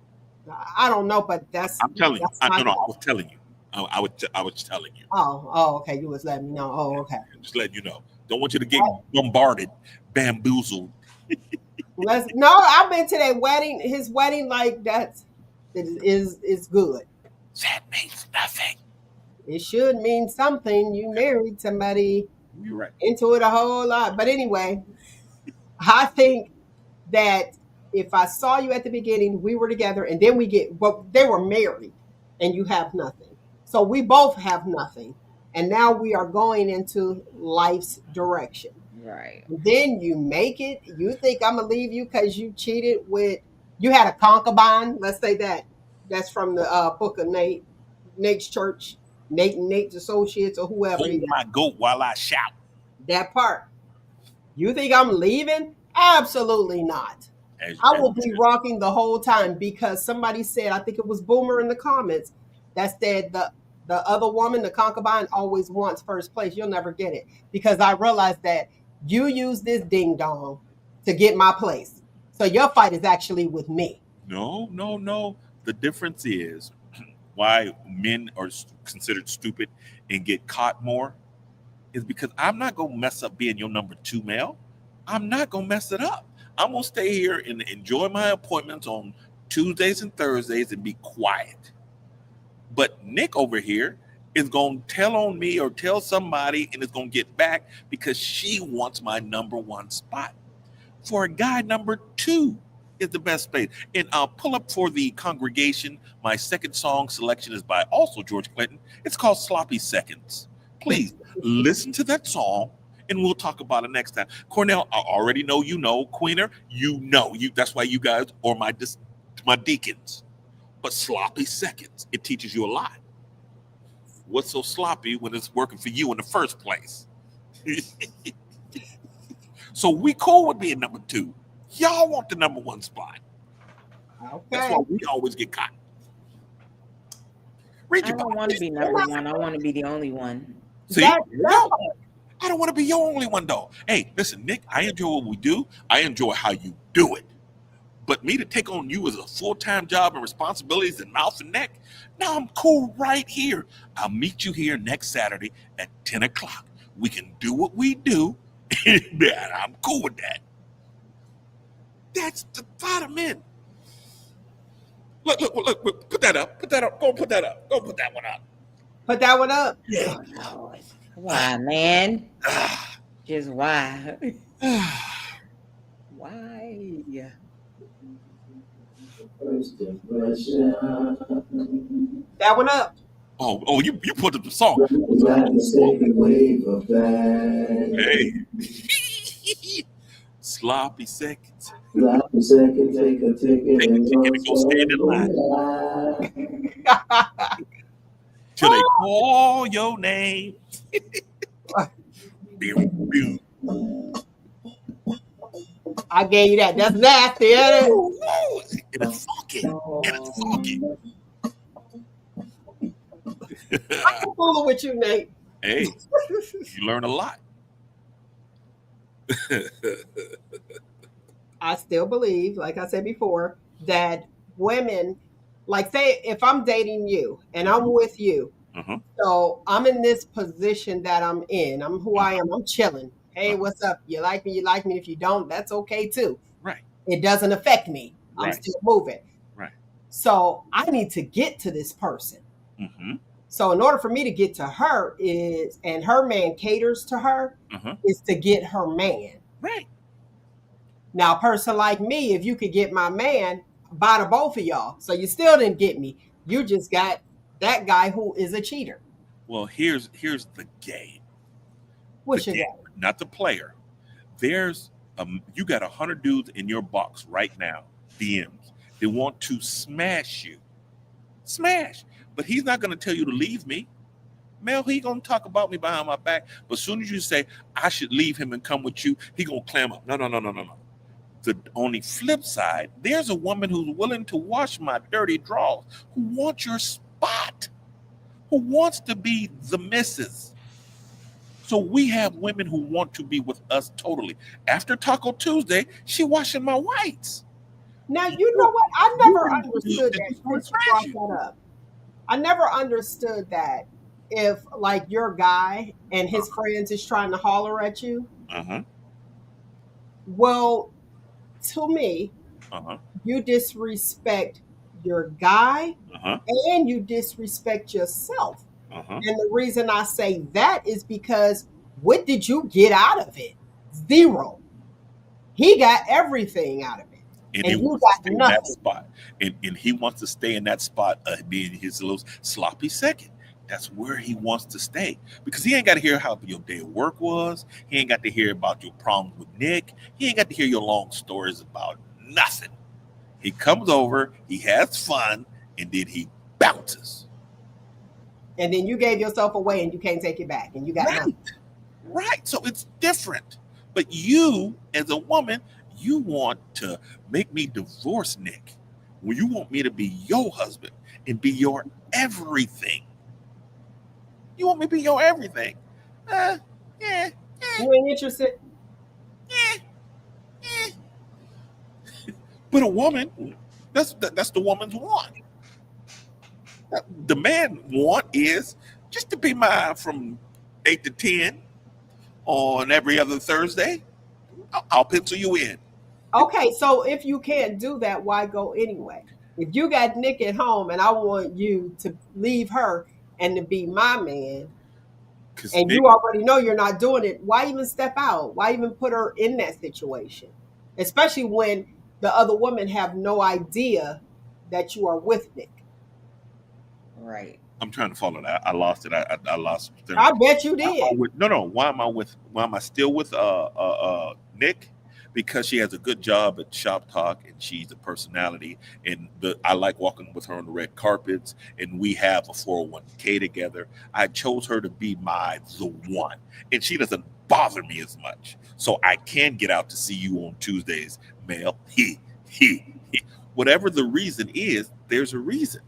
I don't know, but that's I'm telling you. that's I my was telling you. I was telling you. Oh, okay. You was letting me know. Oh, okay. Just letting you know. Don't want you to get bombarded, bamboozled. No, I've been to that wedding. His wedding, like that, is good. That means nothing. It should mean something. You married somebody You're right. into it a whole lot. But anyway, I think that if I saw you at the beginning, we were together, and then they were married, and you have nothing. So we both have nothing. And now we are going into life's direction. Right. Then you make it. You think I'm gonna leave you because you cheated with you had a concubine. Let's say that. That's from the book of Nate's church, Nate's associates or whoever. Hold my goat while I shout. That part. You think I'm leaving? Absolutely not. I will be rocking the whole time because somebody said, I think it was Boomer in the comments, that said the other woman, the concubine, always wants first place. You'll never get it because I realized that you use this ding dong to get my place. So your fight is actually with me. No. The difference is why men are considered stupid and get caught more is because I'm not going to mess up being your number 2 male. I'm not going to mess it up. I'm going to stay here and enjoy my appointments on Tuesdays and Thursdays and be quiet. But Nick over here is going to tell on me or tell somebody and it's going to get back because she wants my number one spot. For a guy, number two is the best space. And I'll pull up for the congregation. My second song selection is by also George Clinton. It's called Sloppy Seconds. Please listen to that song and we'll talk about it next time. Cornell, I already know you know. Queener, you know. That's why you guys are my deacons. But Sloppy Seconds, it teaches you a lot. What's so sloppy when it's working for you in the first place? So we cool with being number two. Y'all want the number one spot. Okay. That's why we always get caught. Read I your don't Bible. want to be number one. I want to be the only one. See, That- there you go. I don't want to be your only one though. Hey, listen, Nick, I enjoy what we do. I enjoy how you do it. But me to take on you as a full-time job and responsibilities and mouth and neck, now I'm cool right here. I'll meet you here next Saturday at 10 o'clock. We can do what we do. And I'm cool with that. That's the bottom end. Look, put that up. Put that up. Go put that up. Go put that one up. Put that one up. Yeah. Lord. Why, man? Just why? Why? That one up. Oh, you put up the song. Hey. Sloppy seconds. Sloppy second, take a ticket Take a and ticket and go stand in line till they call your name. Pew. I gave you that. That's nasty, isn't it? And it's funky. I'm fooling with you, Nate. Hey, you learn a lot. I still believe, like I said before, that women, like say if I'm dating you and I'm with you, Uh-huh. so I'm in this position that I'm in. I'm who I am. I'm chilling. Hey, what's up? You like me? You like me. If you don't, that's okay too. Right. It doesn't affect me. I'm Right. still moving. Right. So I need to get to this person. Mm-hmm. So in order for me to get to her and her man caters to her, Uh-huh. is to get her man. Right. Now, a person like me, if you could get my man, buy the both of y'all. So you still didn't get me. You just got that guy who is a cheater. Well, here's the game. What's The your game, not the player. There's you got 100 dudes in your box right now, DMs. They want to smash you. Smash. But he's not going to tell you to leave me. Mel, he going to talk about me behind my back. But as soon as you say, I should leave him and come with you, he going to clam up. No. On the flip side, there's a woman who's willing to wash my dirty drawers, who wants your spot, who wants to be the missus. So we have women who want to be with us totally. After Taco Tuesday, she washing my whites. Now, you know what? I never understood Did that. you Since you smash brought that up. I never understood that if, like, your guy and his friends is trying to holler at you. Uh-huh. Well, to me, Uh-huh. you disrespect your guy Uh-huh. and you disrespect yourself. Uh-huh. And the reason I say that is because what did you get out of it? Zero. He got everything out of it. And And he you wants to got stay in that nothing. spot. And he wants to stay in that spot, being his little sloppy second. That's where he wants to stay. Because he ain't got to hear how your day of work was. He ain't got to hear about your problems with Nick. He ain't got to hear your long stories about nothing. He comes over, he has fun, and then he bounces. And then you gave yourself away and you can't take it back. And you got nothing. Right. So it's different. But you, as a woman, you want to make me divorce Nick. When you want me to be your husband and be your everything. You want me to be your everything. Yeah. You ain't interested? But a woman, that's the woman's want. The man want is just to be mine from 8 to 10 on every other Thursday. I'll pencil you in. Okay, so if you can't do that, why go anyway? If you got Nick at home and I want you to leave her and to be my man, Because and you already know you're not doing it, why even step out? Why even put her in that situation? Especially when the other women have no idea that you are with Nick. Right. I'm trying to follow that. I lost it. I lost. I bet you Why am I did. with, no, no. Why am I with? Why am I still with Nick? Because she has a good job at Shop Talk and she's a personality. And I like walking with her on the red carpets. And we have a 401k together. I chose her to be the one, and she doesn't bother me as much. So I can get out to see you on Tuesdays, Mel. He. Whatever the reason is, there's a reason.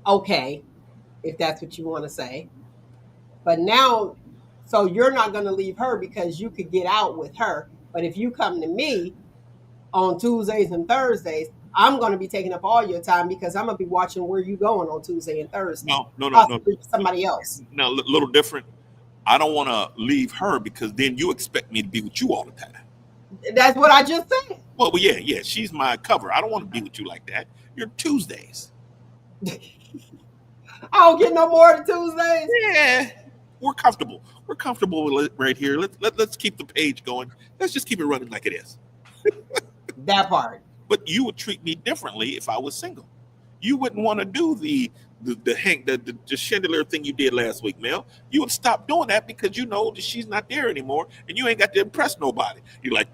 Okay, if that's what you want to say. But now, so you're not going to leave her because you could get out with her. But if you come to me on Tuesdays and Thursdays, I'm going to be taking up all your time because I'm going to be watching where you going on Tuesday and Thursday, No, no, no, no. possibly somebody else. Now, a little different. I don't want to leave her because then you expect me to be with you all the time. That's what I just said. Well, yeah, she's my cover. I don't want to be with you like that. You're Tuesdays. I don't get no more than Tuesdays. Yeah, we're comfortable. We're comfortable right here. Let's keep the page going. Let's just keep it running like it is. That part. But you would treat me differently if I was single. You wouldn't want to do the chandelier thing you did last week, Mel. You would stop doing that because you know that she's not there anymore, and you ain't got to impress nobody. You're like,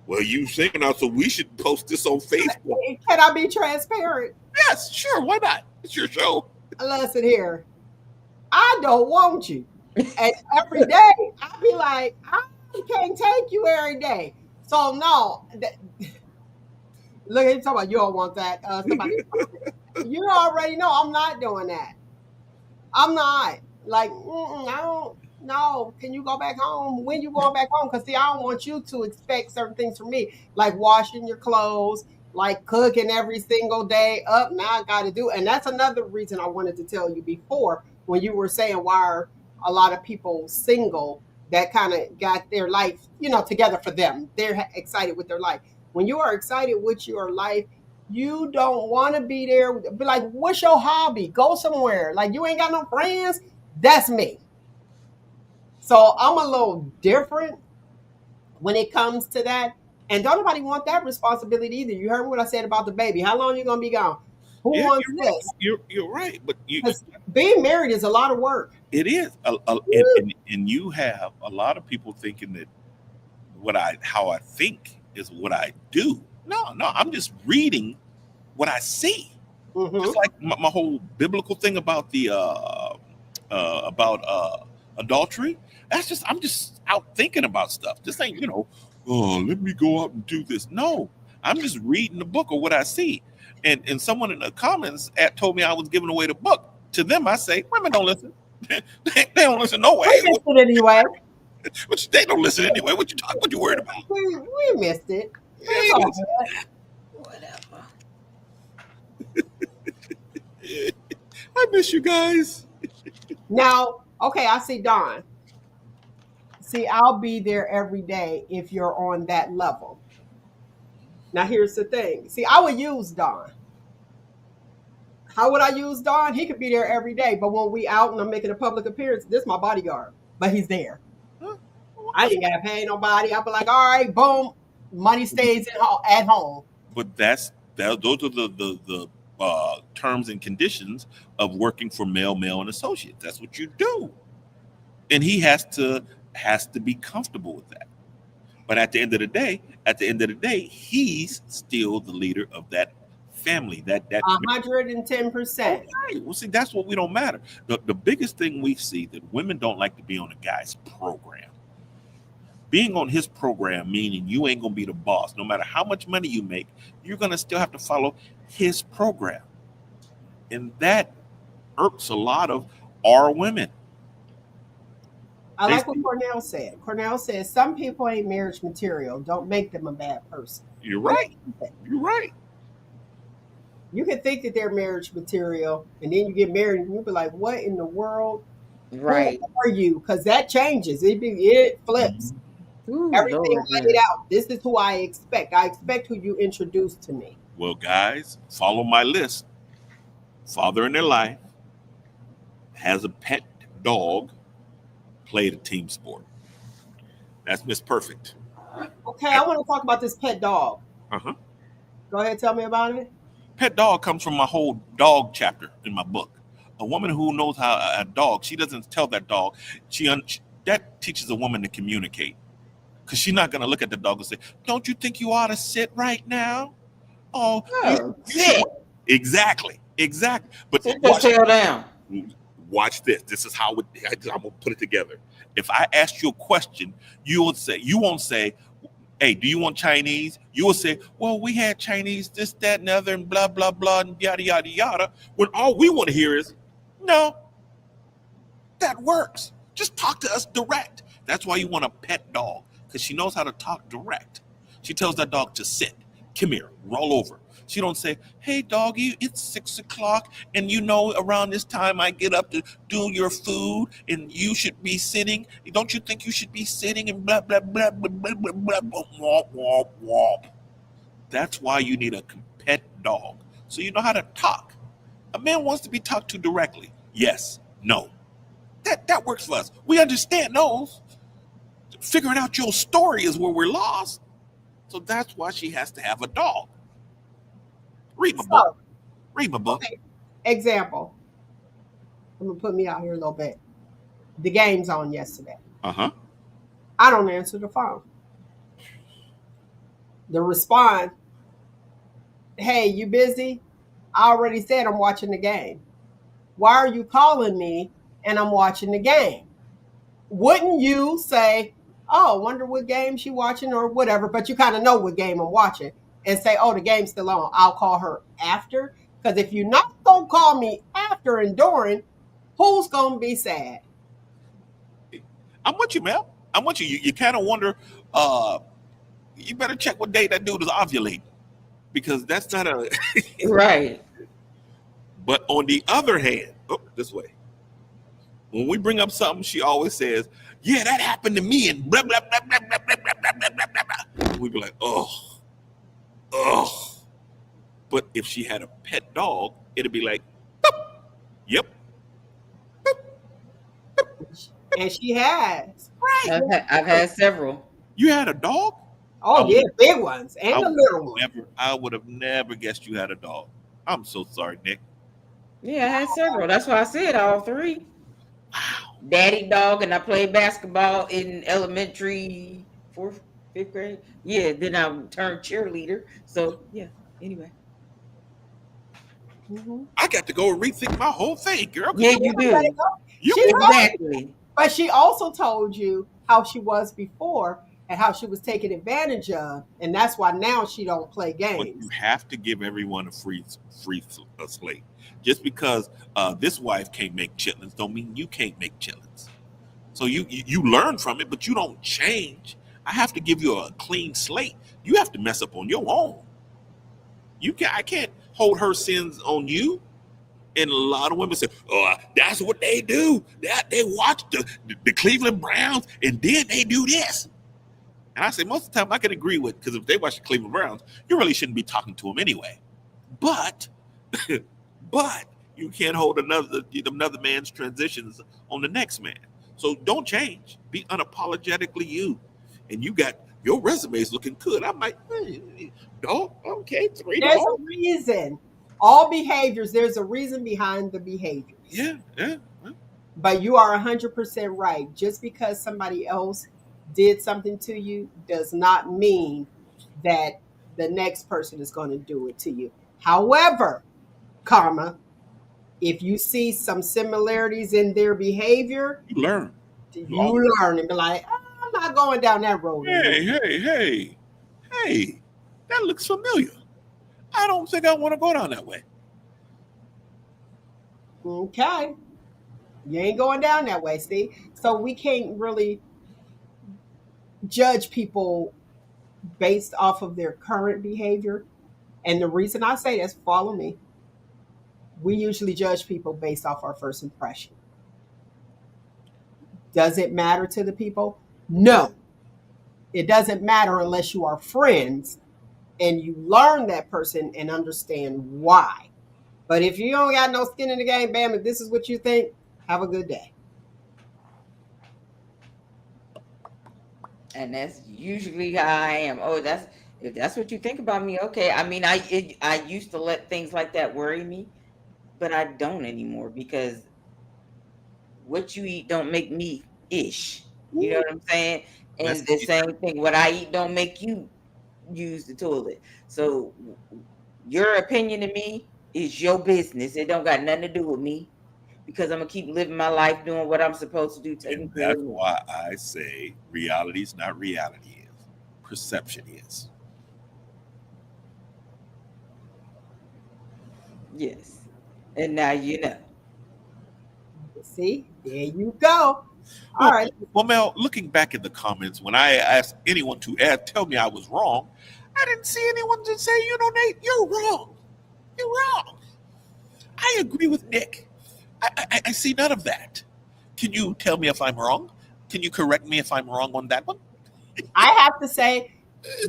well, you single now, so we should post this on Facebook. Can I be transparent? Yes, sure, why not? It's your show. Listen here. I don't want you. And every day, I be like, I can't take you every day. So no, look at you talking about you don't want that. Somebody, you already know I'm not doing that. I'm not like I don't. No, can you go back home? When you going back home? Because see, I don't want you to expect certain things from me, like washing your clothes, like cooking every single day. Up now, I got to do, and that's another reason I wanted to tell you before when you were saying why are a lot of people single that kind of got their life, together for them. They're excited with their life. When you are excited with your life, you don't want to be there. Be like, what's your hobby? Go somewhere. Like you ain't got no friends. That's me. So I'm a little different when it comes to that. And don't nobody want that responsibility either. You heard what I said about the baby. How long you gonna be gone? Who Yeah, wants you're right. this? You're right, but Because being married is a lot of work. it is, and you have a lot of people thinking that how I think is what I do. No, no, I'm just reading what I see. Mm-hmm. Just like my whole biblical thing about the about adultery. I'm just out thinking about stuff. This ain't oh, let me go out and do this. No, I'm just reading the book of what I see. And someone in the comments told me I was giving away the book. To them, I say women don't listen. they don't listen no way. We missed it anyway. They don't listen anyway. What you worried about? We missed it. It's all good. Whatever. I miss you guys. Now, okay, I see Dawn. See, I'll be there every day if you're on that level. Now, here's the thing. See, I would use Dawn. How would I use Dawn? He could be there every day, but when we out and I'm making a public appearance, this is my bodyguard, but he's there. I ain't gotta pay nobody. I'll be like, all right, boom, money stays at home. But those are the terms and conditions of working for Mel and Associates. That's what you do, and he has to be comfortable with that. But at the end of the day, he's still the leader of that family. That 110%. Okay. Well, see, that's what we don't matter. The biggest thing we see that women don't like to be on a guy's program. Being on his program meaning you ain't gonna be the boss. No matter how much money you make, you're gonna still have to follow his program, and that irks a lot of our women. I like what Cornell said. Cornell says some people ain't marriage material. Don't make them a bad person. You're right. You're right. You can think that they're marriage material, and then you get married, and you'll be like, "What in the world? Right. Who are you?" Because that changes. It flips. Ooh, Everything Lord, laid out. This is who I expect. I expect who you introduced to me. Well, guys, follow my list. Father in their life has a pet dog, played a team sport. That's Miss Perfect. Okay, I want to talk about this pet dog. Uh-huh. Go ahead, tell me about it. Pet dog comes from my whole dog chapter in my book. A woman who knows how a dog, she doesn't tell that dog. That teaches a woman to communicate. Because she's not going to look at the dog and say, "Don't you think you ought to sit right now? Oh, Oh, you should." sit. Exactly. But Sit your tail down. watch this. This is how I'm gonna put it together. If I ask you a question, you won't say, "Hey, do you want Chinese?" You will say, "Well, we had Chinese, this, that, and the other, and blah, blah, blah, and yada, yada, yada." When all we want to hear is, "No, that works. Just talk to us direct." That's why you want a pet dog, because she knows how to talk direct. She tells that dog to sit, come here, roll over. She don't say, "Hey, doggy, it's 6 o'clock, and you know around this time I get up to do your food, and you should be sitting. Don't you think you should be sitting?" And blah blah blah blah blah blah blah blah womp womp womp. That's why you need a pet dog, so you know how to talk. A man wants to be talked to directly. Yes, no. That works for us. We understand those. Figuring out your story is where we're lost. So that's why she has to have a dog. Read my book. So, Read my book. okay, example. I'm gonna put me out here a little bit. The game's on yesterday. Uh-huh. I don't answer the phone. The respond, "Hey, you busy? I already said I'm watching the game. Why are you calling me and I'm watching the game?" Wouldn't you say, "Oh, wonder what game she watching," or whatever, but you kind of know what game I'm watching, and say, "Oh, the game's still on. I'll call her after." Because if you're not gonna call me after and during, who's gonna be sad? I'm with you, man. I'm with you. You kind of wonder, you better check what day that dude is ovulating. Because that's not a Right. but on the other hand, this way. When we bring up something, she always says, "Yeah, that happened to me," and blah blah blah blah blah blah blah blah blah blah blah. And we'd be like, oh. But if she had a pet dog, it'd be like, "Boop. Yep." And she has. Right. I've had several. You had a dog? Oh, yeah, big ones and the little ones. I would have never guessed you had a dog. I'm so sorry, Nick. Yeah, I had several. That's why I said all three. Wow. Daddy dog, and I played basketball in elementary, 4th, 5th grade. Yeah, then I turned cheerleader. So yeah. Anyway. Mhm. I got to go and rethink my whole thing, girl. Yeah, you do. You She told- Exactly. But she also told you how she was before and how she was taken advantage of, and that's why now she don't play But games. you have to give everyone a free slate. Just because this wife can't make chitlins don't mean you can't make chitlins. So you learn from it, but you don't change. I have to give you a clean slate. You have to mess up on your own. I can't hold her sins on you. And a lot of women say, "Oh, that's what they do. They watch the Cleveland Browns and then they do this." And I say most of the time I can agree with, because if they watch the Cleveland Browns, you really shouldn't be talking to them anyway. But you can't hold another man's transitions on the next man. So don't change. Be unapologetically you. And you got your resume's looking good. I'm like, dog, okay, 3 There's dogs. a reason. All behaviors, there's a reason behind the behaviors. Yeah. But you are 100% right. Just because somebody else did something to you does not mean that the next person is going to do it to you. However, karma, if you see some similarities in their behavior, You learn. you learn and be like, "I'm not going down that road." Hey, that looks familiar. I don't think I want to go down that way. Okay. You ain't going down that way, see? So we can't really judge people based off of their current behavior. And the reason I say this, follow me, we usually judge people based off our first impression. Does it matter to the people? No. It doesn't matter unless you are friends and you learn that person and understand why. But if you don't got no skin in the game, bam, if this is what you think, have a good day. And that's usually how I am. Oh, that's if that's what you think about me, okay. I mean, I used to let things like that worry me, but I don't anymore because what you eat don't make me ish. You know what I'm saying? That's And the same thing, what I eat don't make you use the toilet. So your opinion of me is your business. It don't got nothing to do with me because I'm gonna keep living my life doing what I'm supposed to do, taking and care that's of me. why I say reality is not reality is. Perception is. Yes. And now you know. See, there you go. All Well, right. well, Mel, looking back at the comments, when I asked anyone to tell me I was wrong, I didn't see anyone to say, Nate, you're wrong. You're wrong. I agree with Nick. I see none of that. Can you tell me if I'm wrong? Can you correct me if I'm wrong on that one? I have to say,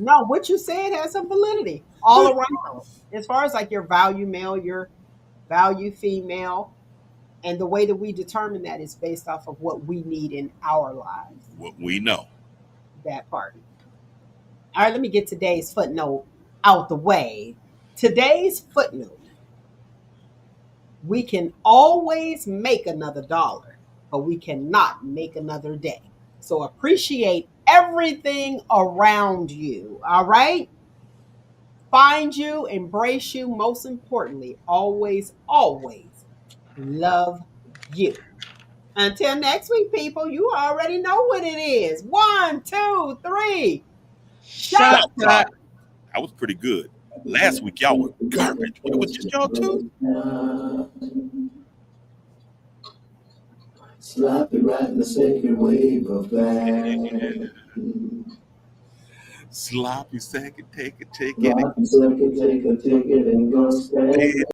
no, what you said has some validity all around. As far as like your value male, your value female, and the way that we determine that is based off of what we need in our lives. What we know. That part. All right, let me get today's footnote out the way. Today's footnote: we can always make another dollar, but we cannot make another day. So appreciate everything around you. All right? Find you, embrace you. Most importantly, always, always love you. Until next week, people, you already know what it is. 1, 2, 3. Shut Shut Shut up. up. That was pretty good. Last week, y'all were garbage. It was just y'all two. Slap it right in the second wave of back. Sloppy second, take a ticket. Sloppy second, take a ticket and go stand.